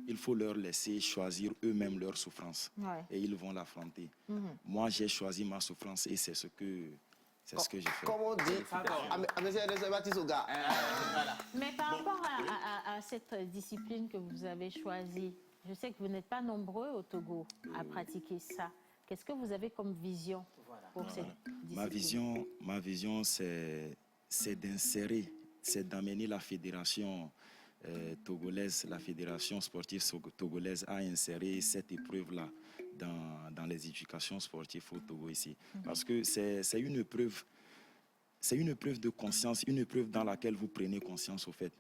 Il faut leur laisser choisir eux-mêmes leur souffrance. Et ils vont l'affronter. Moi, j'ai choisi ma souffrance et c'est ce que j'ai fait. Comme on dit, Mais par rapport à cette discipline que vous avez choisie, je sais que vous n'êtes pas nombreux au Togo à pratiquer ça. Qu'est-ce que vous avez comme vision pour cette discipline? Ma vision, c'est d'insérer, c'est d'amener la fédération togolaise, la fédération sportive togolaise à insérer cette épreuve-là dans les éducations sportives au Togo ici. Parce que c'est une épreuve de conscience, une épreuve dans laquelle vous prenez conscience au fait.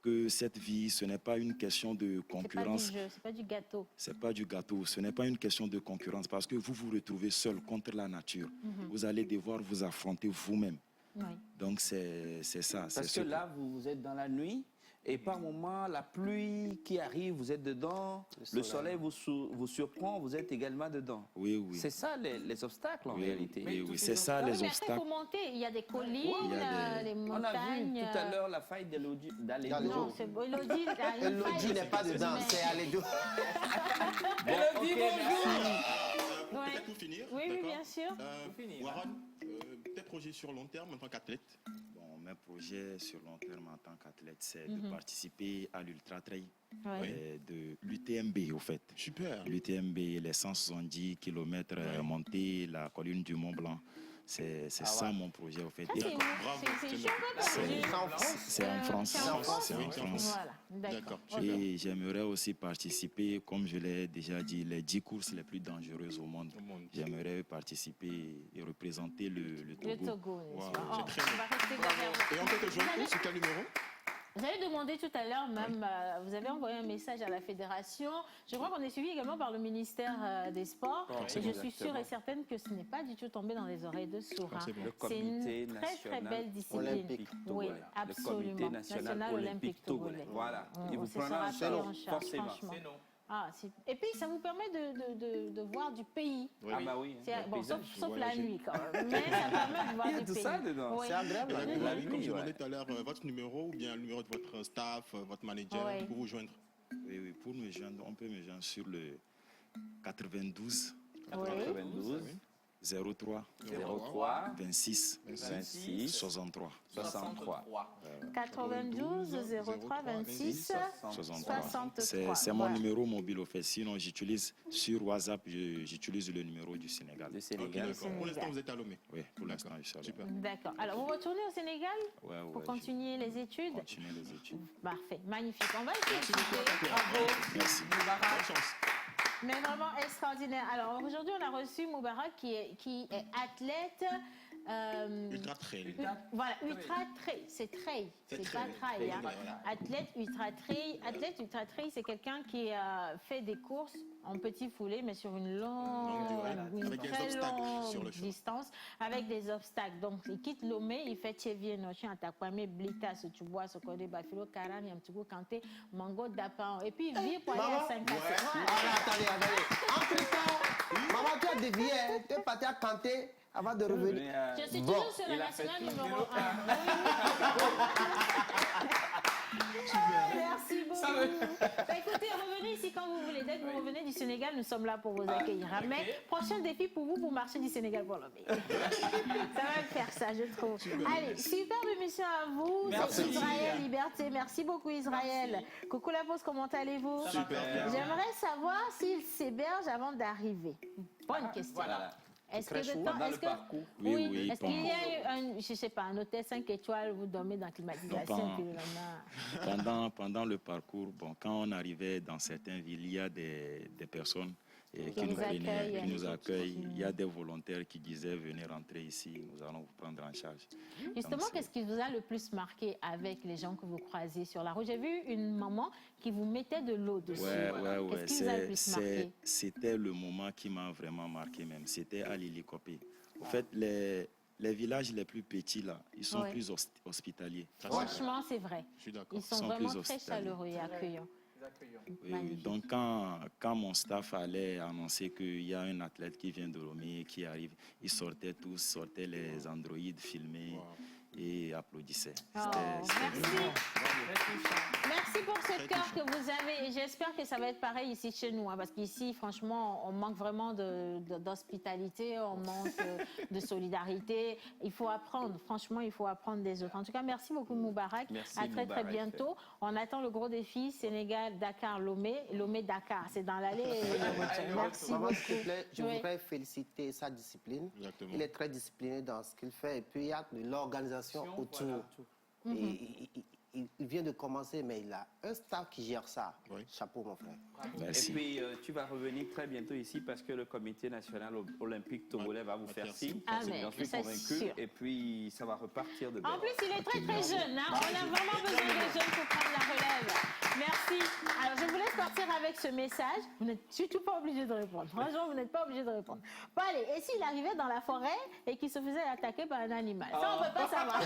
Que cette vie, ce n'est pas une question de concurrence. C'est pas du jeu, c'est pas du gâteau. C'est pas du gâteau, ce n'est pas une question de concurrence parce que vous vous retrouvez seul contre la nature. Vous allez devoir vous affronter vous-même. Donc c'est ça. Parce que là, vous êtes dans la nuit et par moment, la pluie qui arrive, vous êtes dedans, le soleil vous surprend, vous êtes également dedans. Oui. C'est ça les obstacles en réalité. Oui, c'est ça les obstacles. Il faut monter, il y a des collines, les montagnes. On a vu tout à l'heure la faille d'Elodie. Non, c'est Elodie. Elodie n'est pas dedans, c'est Alédo. Elodie, bonjour. Peut-être pour finir. Oui, bien sûr. Warren, tes projets sur long terme en tant qu'athlète? Bon, mes projets sur long terme en tant qu'athlète, c'est de participer à l'Ultra Trail de l'UTMB, au fait. Super. L'UTMB, les 170 km montée, la colline du Mont Blanc. C'est ça mon projet, au fait. C'est en France. C'est en France. D'accord. Et j'aimerais aussi participer, comme je l'ai déjà dit, les 10 courses les plus dangereuses au monde. J'aimerais participer et représenter le Togo. Le Togo, C'est très bien. Et on peut te joindre sur quel numéro? J'avais demandé tout à l'heure, même, vous avez envoyé un message à la fédération. Je crois qu'on est suivi également par le ministère des Sports. Et je suis sûre et certaine que ce n'est pas du tout tombé dans les oreilles de sourds. C'est une très belle discipline. Oui, absolument. Le comité national olympique togolais. Voilà. Il vous prendra en charge, forcément. Et puis, ça vous permet de voir du pays. Ah bah oui. Bon, sauf la nuit, quand même. Mais ça permet de voir du pays. Il y a tout ça dedans. Oui. C'est agréable. Comme je demandais tout à l'heure, votre numéro ou bien le numéro de votre staff, votre manager, pour vous joindre? Oui, pour me joindre, on peut me joindre sur le 92 03 26 63. 92 03 26 63. C'est mon numéro mobile au fait. Sinon, j'utilise sur WhatsApp, j'utilise le numéro du Sénégal. Pour l'instant, vous êtes à Lomé? Oui, pour l'instant, je suis à Lomé. D'accord. Alors, vous retournez au Sénégal pour continuer les études? Continuer les études. Parfait, magnifique. On va essayer de bravo. Merci. Bonne chance. Mais vraiment extraordinaire. Alors aujourd'hui, on a reçu Moubarak qui est athlète. Ultra trail. Voilà, ultra trail. C'est trail. C'est pas trail. Hein. Athlète ultra trail. Athlète ultra trail, c'est quelqu'un qui fait des courses en petit foulée, mais sur une très longue distance, avec des obstacles. Donc, il quitte Lomé, il fait Tchévier, Nochien, Atakwame, Blita, ce tu bois, ce Kodé, Bafilo, Karan, Yamtoukou, Kanté, Mango, Dapan. Et puis, il vit pour aller à 5 Attendez. Entre-temps, maman, tu as dévié, tu es parti à Kanté avant de revenir. Je suis toujours sur le national numéro 1. Merci beaucoup. Écoutez, revenez ici quand vous voulez. Dès que vous revenez du Sénégal, nous sommes là pour vous accueillir. Mais prochain défi pour vous, pour marcher du Sénégal pour Lomé. Ça va faire ça, je trouve. Allez, superbe émission à vous. C'est Israël Liberté. Merci beaucoup, Israël. Coucou la pause, comment allez-vous? Super. J'aimerais savoir s'il s'héberge avant d'arriver. Bonne question. Voilà. Est-ce que parcours? Oui. Est-ce qu'il y a un hôtel 5 étoiles, vous dormez dans la climatisation? Pendant le parcours, quand on arrivait dans certaines villes, il y a des personnes qui nous accueillent. Il y a des volontaires qui disaient venez rentrer ici, nous allons vous prendre en charge. Justement, qu'est-ce qui vous a le plus marqué avec les gens que vous croisez sur la route? J'ai vu une maman qui vous mettait de l'eau dessus. Qu'est-ce qui vous a le plus marqué? C'était le moment qui m'a vraiment marqué même. C'était à Lilikopé. En fait, les villages les plus petits, là, ils sont plus hospitaliers. Franchement, c'est vrai. Ils sont vraiment très chaleureux et accueillants. Oui. Donc quand mon staff allait annoncer qu'il y a un athlète qui vient de Lomé, qui arrive, ils sortaient les androïdes filmés. et applaudissaient. Merci pour ce cœur que vous avez et j'espère que ça va être pareil ici chez nous, hein, parce qu'ici, franchement, on manque vraiment d'hospitalité, on manque de solidarité. Il faut apprendre, franchement, il faut apprendre des autres. En tout cas, merci beaucoup Moubarak. Merci, à très très bientôt. On attend le gros défi Sénégal, Dakar, Lomé, Dakar. C'est dans l'allée. Merci beaucoup. Je voudrais féliciter sa discipline. Exactement. Il est très discipliné dans ce qu'il fait et puis il y a de l'organisation autour. Voilà. Il vient de commencer, mais il a un staff qui gère ça. Chapeau, mon frère. Merci. Et puis, tu vas revenir très bientôt ici parce que le Comité national olympique togolais va vous faire signe. J'en suis convaincu. Et puis, ça va repartir de belle. En plus, il est très très jeune. Hein. On a vraiment besoin de jeunes pour prendre la relève. Merci. Alors, je vous laisse partir avec ce message. Vous n'êtes surtout pas obligé de répondre. Franchement, vous n'êtes pas obligé de répondre. Bon, allez, et s'il arrivait dans la forêt et qu'il se faisait attaquer par un animal? Ça, on ne peut pas savoir.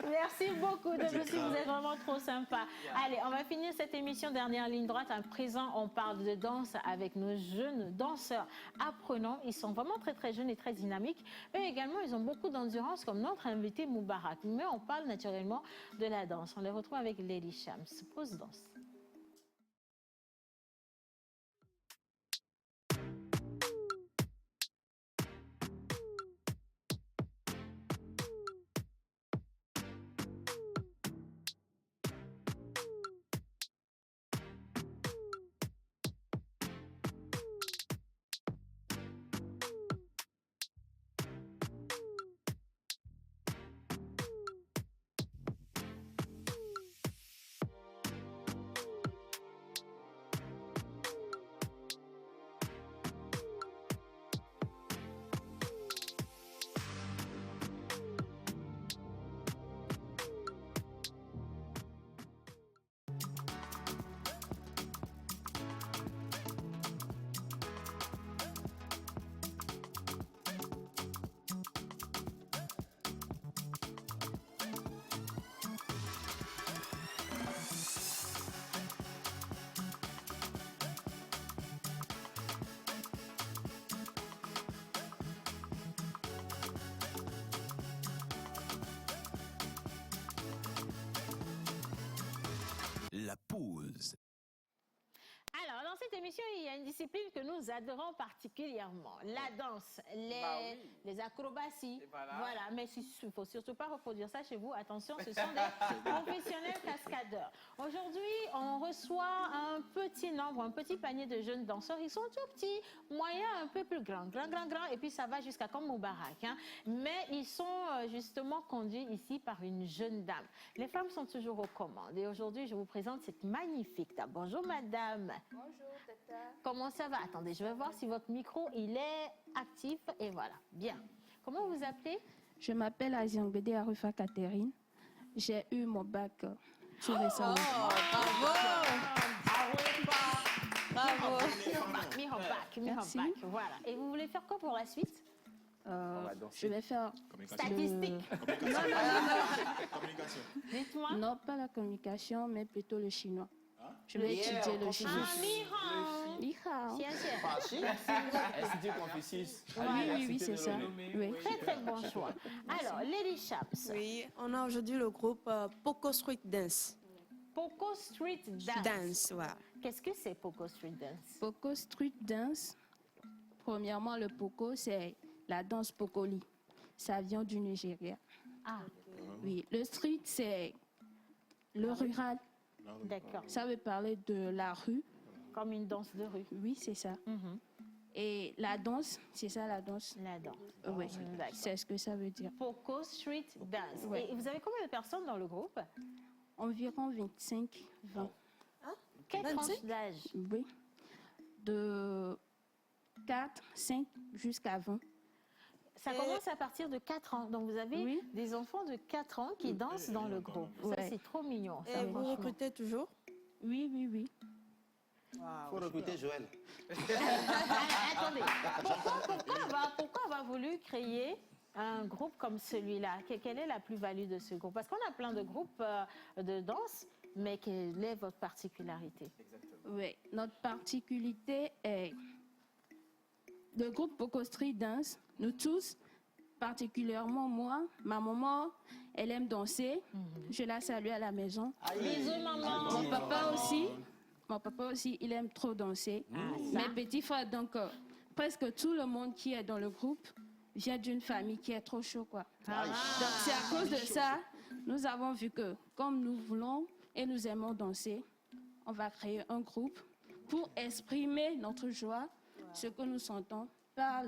Merci beaucoup, Debussy. Vous êtes vraiment trop sympa. Allez, on va finir cette émission dernière ligne droite. À présent, on parle de danse avec nos jeunes danseurs apprenants. Ils sont vraiment très très jeunes et très dynamiques. Eux également, ils ont beaucoup d'endurance comme notre invité Moubarak. Mais on parle naturellement de la danse. On les retrouve avec Lady Shams. Pause danse. La pause. Alors, dans cette émission, il y a une discipline que nous adorons particulièrement. La danse, les acrobaties. Voilà. Mais il ne faut surtout pas reproduire ça chez vous. Attention, ce sont des professionnels cascadeurs. Aujourd'hui, on reçoit un petit nombre, un petit panier de jeunes danseurs. Ils sont tout petits, moyens, un peu plus grands. Grand. Et puis, ça va jusqu'à comme Moubarak. Hein. Mais ils sont justement conduits ici par une jeune dame. Les femmes sont toujours aux commandes. Et aujourd'hui, je vous présente cette magnifique dame. Bonjour, madame. Bonjour, Tata. Comment ça va? Attendez, je vais voir si votre micro, il est actif. Et voilà, bien. Comment vous appelez? Je m'appelle Aziangbede Arufa Catherine. J'ai eu mon bac tout récemment. Bravo. Merci. Voilà. Et vous voulez faire quoi pour la suite? Je vais faire statistique. Non. Dites-moi. Non, pas la communication, mais plutôt le chinois. Je vais étudier le chinois. Ni hao. Institut Confucius. Oui, c'est ça. Oui. Très, très bon choix. Alors, Lady Shams. Oui, on a aujourd'hui le groupe Poco Street Dance. Poco Street Dance. Dance, voilà. Qu'est-ce que c'est Poco Street Dance? Poco Street Dance, premièrement, le Poco, c'est la danse Pokoli. Ça vient du Nigeria. Ah. Oui, le street, c'est le rural. D'accord. Ça veut parler de la rue. Comme une danse de rue. Oui, c'est ça. Et la danse, c'est ça la danse. La danse. Oui, c'est ce que ça veut dire. Poco Street Dance. Ouais. Et vous avez combien de personnes dans le groupe? Environ 25, 20. Quelle tranche d'âge? Oui. De 4, 5 jusqu'à 20. Ça commence à partir de 4 ans. Donc vous avez des enfants de 4 ans qui dansent dans le groupe. Ça, c'est trop mignon. Et vous recrutez toujours? Oui. Il faut recruter Joël. Attendez, pourquoi avoir voulu créer un groupe comme celui-là? Quelle est la plus-value de ce groupe? Parce qu'on a plein de groupes de danse, mais quelle est votre particularité? Oui, notre particularité est le groupe Poco Street Dance. Nous tous, particulièrement moi, ma maman, elle aime danser. Je la salue à la maison. Bisous, maman. Mon papa aussi, il aime trop danser. Mes petits frères, donc presque tout le monde qui est dans le groupe vient d'une famille qui est trop chaud, quoi. Donc c'est à cause de ça, nous avons vu que comme nous voulons et nous aimons danser, on va créer un groupe pour exprimer notre joie, ce que nous sentons par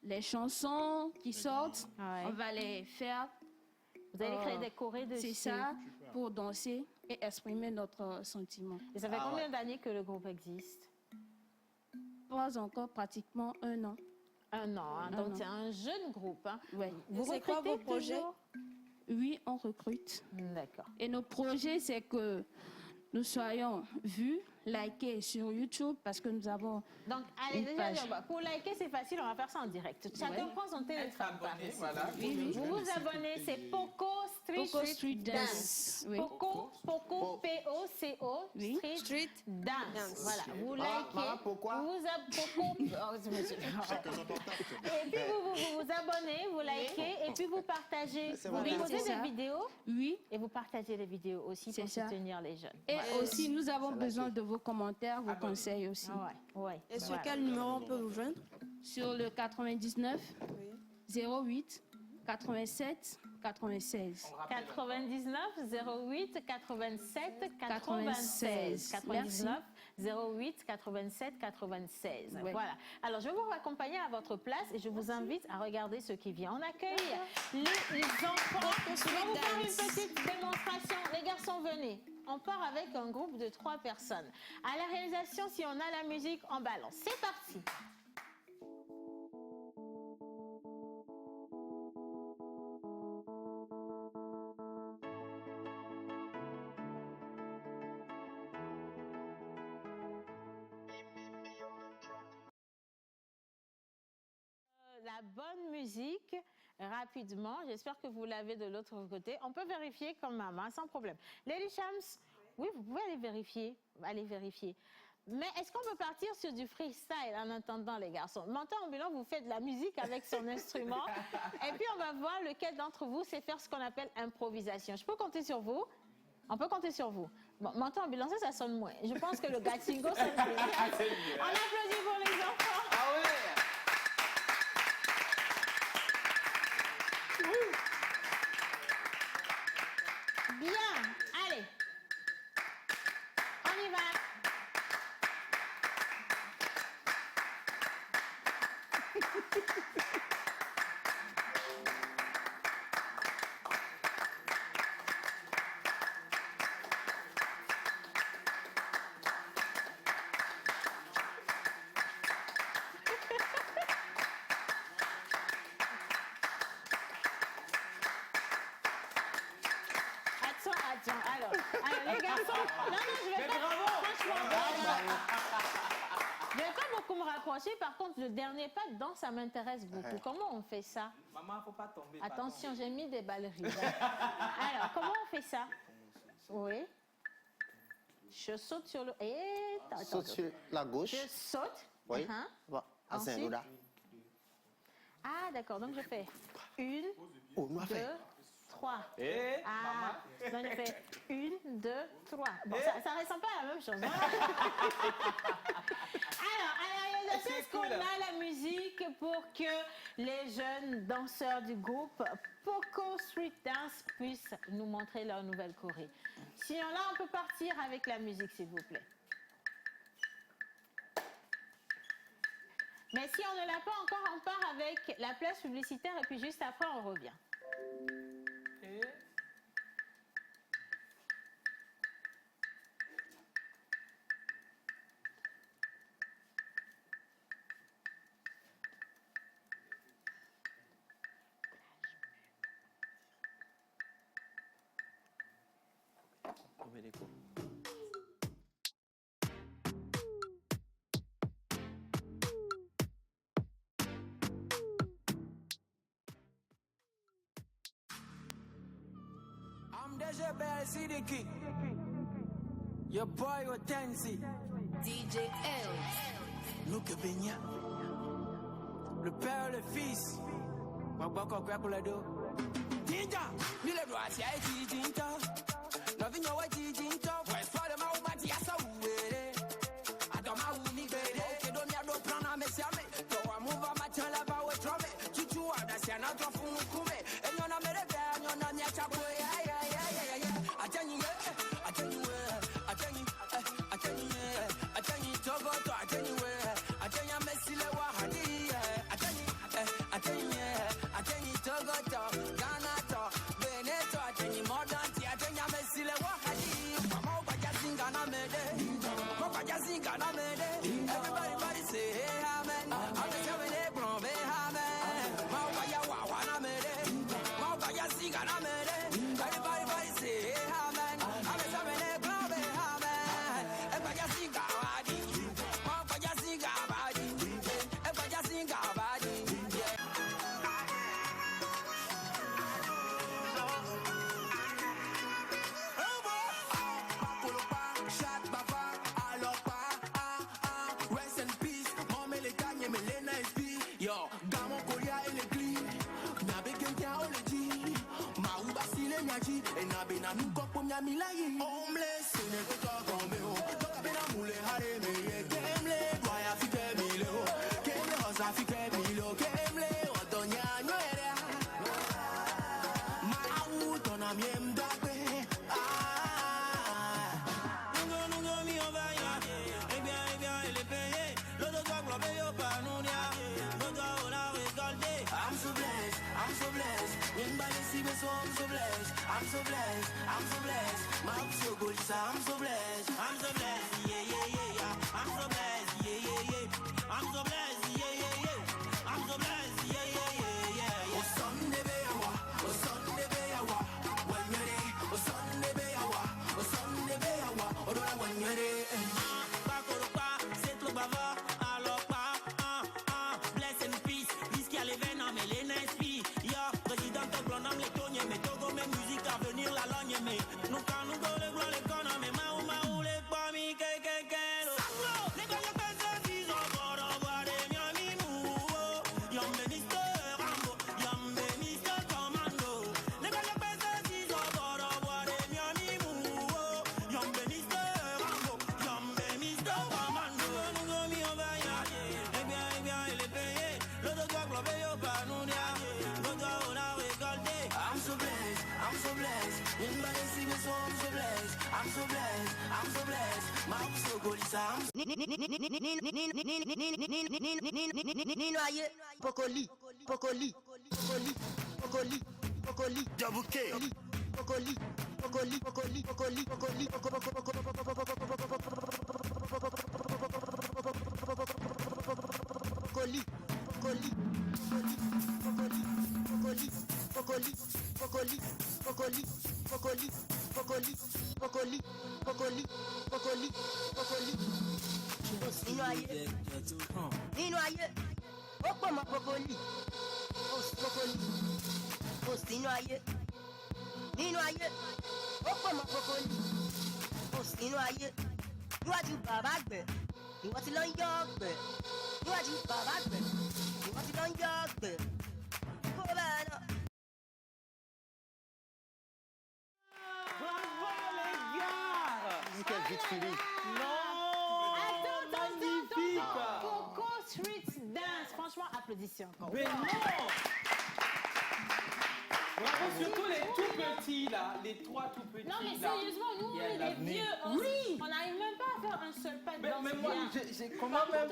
les chansons qui sortent. On va les faire. Vous allez créer des chorés dessus. C'est ça, pour danser et exprimer notre sentiment. Et ça fait combien d'années que le groupe existe? Pas encore, pratiquement 1 an. 1 an, hein. Donc c'est un jeune groupe. Hein. Ouais. Vous recrutez quoi vos projets? Oui, on recrute. D'accord. Et nos projets, c'est que nous soyons vus, likés sur YouTube, parce que nous avons. Donc, allez, déjà, pour liker, c'est facile, on va faire ça en direct. Chacun prend son téléphone. Voilà. Vous vous abonnez, c'est Poco Street Dance. Oui. Poco, P-O-C-O, Street Dance. Voilà, vous likez. Pourquoi? Vous et puis vous vous abonnez, vous likez, et puis vous partagez. Vous posez des vidéos. Oui. Et vous partagez les vidéos aussi pour soutenir les jeunes. Et aussi, nous avons besoin de vos commentaires, vos conseils aussi. Et sur quel numéro on peut vous joindre? Sur le 99 08 87 96. 99 08 87 96. 99 08 87 96. Ouais. Voilà. Alors, je vais vous accompagner à votre place et je vous invite à regarder ce qui vient. On accueille les enfants. On va vous faire une petite démonstration. Les garçons, venez. On part avec un groupe de 3 personnes. À la réalisation, si on a la musique, on balance. C'est parti. La bonne musique, rapidement. J'espère que vous l'avez de l'autre côté. On peut vérifier comme maman, sans problème. Lady Shams, oui, vous pouvez aller vérifier. Allez vérifier. Mais est-ce qu'on peut partir sur du freestyle en attendant, les garçons? Menteur ambulant, vous faites de la musique avec son instrument. Et puis, on va voir lequel d'entre vous sait faire ce qu'on appelle improvisation. Je peux compter sur vous? On peut compter sur vous. Bon, menteur ambulant, ça sonne moins. Je pense que le gatingo, sonne plus. On applaudit pour les enfants. Ah ouais. Bien, allez, on y va. Alors, les garçons, non, je vais pas, franchement, je vais pas beaucoup me rapprocher. Par contre, le dernier pas de danse, ça m'intéresse beaucoup. Comment on fait ça? Maman, faut pas tomber. Attention, j'ai mis des ballerines. Alors, comment on fait ça? Oui. Je saute sur le... Saute sur la gauche. Je saute. Oui. Ensuite. Ah, d'accord. Donc, je fais 1, 2, 3. Maman. Donc, je fais 1, 2, 3. Bon, ça ressemble pas à la même chose. Hein? Alors, à la réalisation, est-ce qu'on a la musique pour que les jeunes danseurs du groupe Poco Street Dance puissent nous montrer leur nouvelle choré? Si on l'a, on peut partir avec la musique, s'il vous plaît. Mais si on ne l'a pas encore, on part avec la place publicitaire et puis juste après, on revient. CDK, your boy Hortensi, DJ L, Luke Benya, le père, le fils, Magboko Grapuledo. Tinja, Mille Roasia, Tinja. Loving your way, Tinja. West Florida, my body, I saw it. I don't know who me get it. You don't have no plan, I'm a Sammy. So I move on my turn up, I will drum it. Chuchu, that's another fool, Kume. And you're not made a bear, you're not yet a boy. I tell you, I tell you, I tell you, I tell you, I tell you, Togo, I tell you, I tell you, Messi, Wahadi, I tell you, I tell you, I tell you, Togo, Ghana, Veneto, I tell you, more than I tell you, Messi, Wahadi, Mama, Jazzy, Ghana, Mede, Papa Jazzy, Ghana, Mede, everybody say, hey, amen, I'm the seven, Ebron, amen, Mama, Yawana, Mede, Mama, Jazzy, Ghana, Mede, everybody say, hey, amen, I'm the seven, Ebron, amen, everybody Jazzy, Gawadi, Mama, Jazzy, Gawadi, everybody Jazzy, Gawadi, Yo, Gamon Korea et les clés. N'abe quelqu'un au le dit. Maou basile nyaji. Et n'abe na nou koko mnyami la yi. Homeless, ce n'est que toi qu'on me ho. Donc abe na moule hare me ye. Kemle, doya fi kemile ho. Kemle hosa fi kemile. Kemle, otonya nywere. Maou, ton ami m'dape. Nungo mi on va ya. Eh bien, il est payé. L'autre doit glober yo pa nou nia. I'm so blessed, I'm so blessed. Anybody see me so I'm so blessed. I'm so blessed, I'm so blessed. My house so good, so I'm so blessed. I'm so blessed, yeah, yeah, yeah, yeah. I'm so blessed, yeah, yeah, yeah. I'm so blessed, yeah, yeah, yeah. I'm so blessed, yeah, yeah, yeah, yeah. Oh, Sunday be awa, oh Sunday be awa. When you're there, oh Sunday be awa, oh Sunday be awa. Oh, don't when you're there. Bakoropa, c'est trop bavard. Ninoye, Pocoli, Pocoli, Pocoli, Pocoli, Pocoli, Jabuke, Pocoli, Pocoli, Pocoli, Pocoli, Pocoli, Pocoli, Pocoli, Pocoli, Pocoli, Pocoli, Pocoli, Pocoli, Pocoli, Pocoli, Pocoli. Ninoye, Ninoye, Opoma Pocoli, Pocoli, Ninoye, Ninoye, Opoma Pocoli, Ninoye. Níwájú bàbá àgbẹ̀, ìwọ ti lọ ń yọ ọ̀gbẹ̀. Níwájú bàbá àgbẹ̀, ìwọ ti lọ ń yọ ọ̀gbẹ̀. Kó bẹ́ẹ̀ náà. Bravo les gars! Quelle vite fini. Attends. Coco Street Dance. Franchement, applaudissements encore. Mais non! Bravo, surtout les tout petits là, les trois tout petits. Non mais là. sérieusement, nous les vieux, on n'arrive même pas à faire un seul pas de danse. Mais moi, j'ai comment même.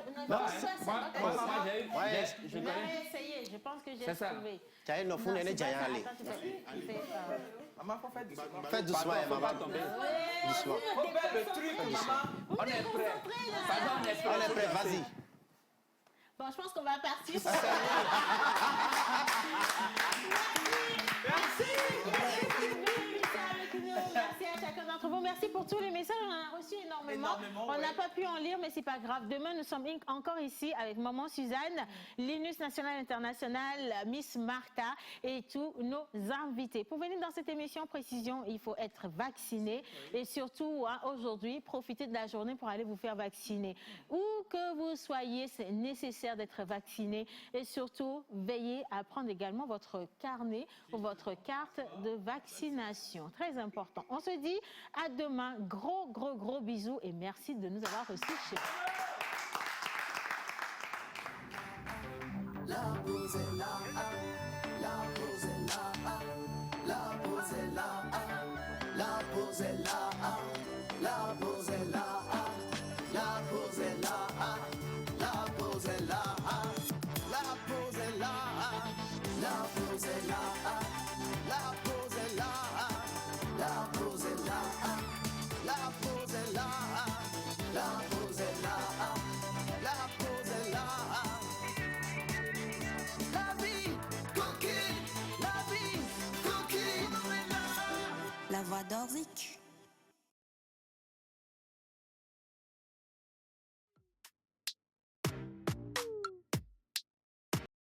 Je vais essayer, je pense que j'ai trouvé. Tiens, non, faut n'aller jamais aller. Maman, faut faire doucement. Fais doucement, maman. Doucement. Faut faire le truc, maman. On est prêt. On est prêt, vas-y. Bon, je pense qu'on va partir. Merci à chacun d'entre d'entre vous. Merci pour tous les messages. On en a reçu énormément. On n'a pas pu en lire, mais c'est pas grave. Demain, nous sommes encore ici avec Maman Suzanne, Linus National International, Miss Martha et tous nos invités. Pour venir dans cette émission, précision, il faut être vacciné. Et surtout, hein, aujourd'hui, profitez de la journée pour aller vous faire vacciner. Où que vous soyez, c'est nécessaire d'être vacciné. Et surtout, veillez à prendre également votre carnet ou votre carte de vaccination. Très important. On se dit à demain. Gros bisous et merci de nous avoir reçus chez nous. La pause est là, la pause est là, la pause est là, la pause est là, la pause est là.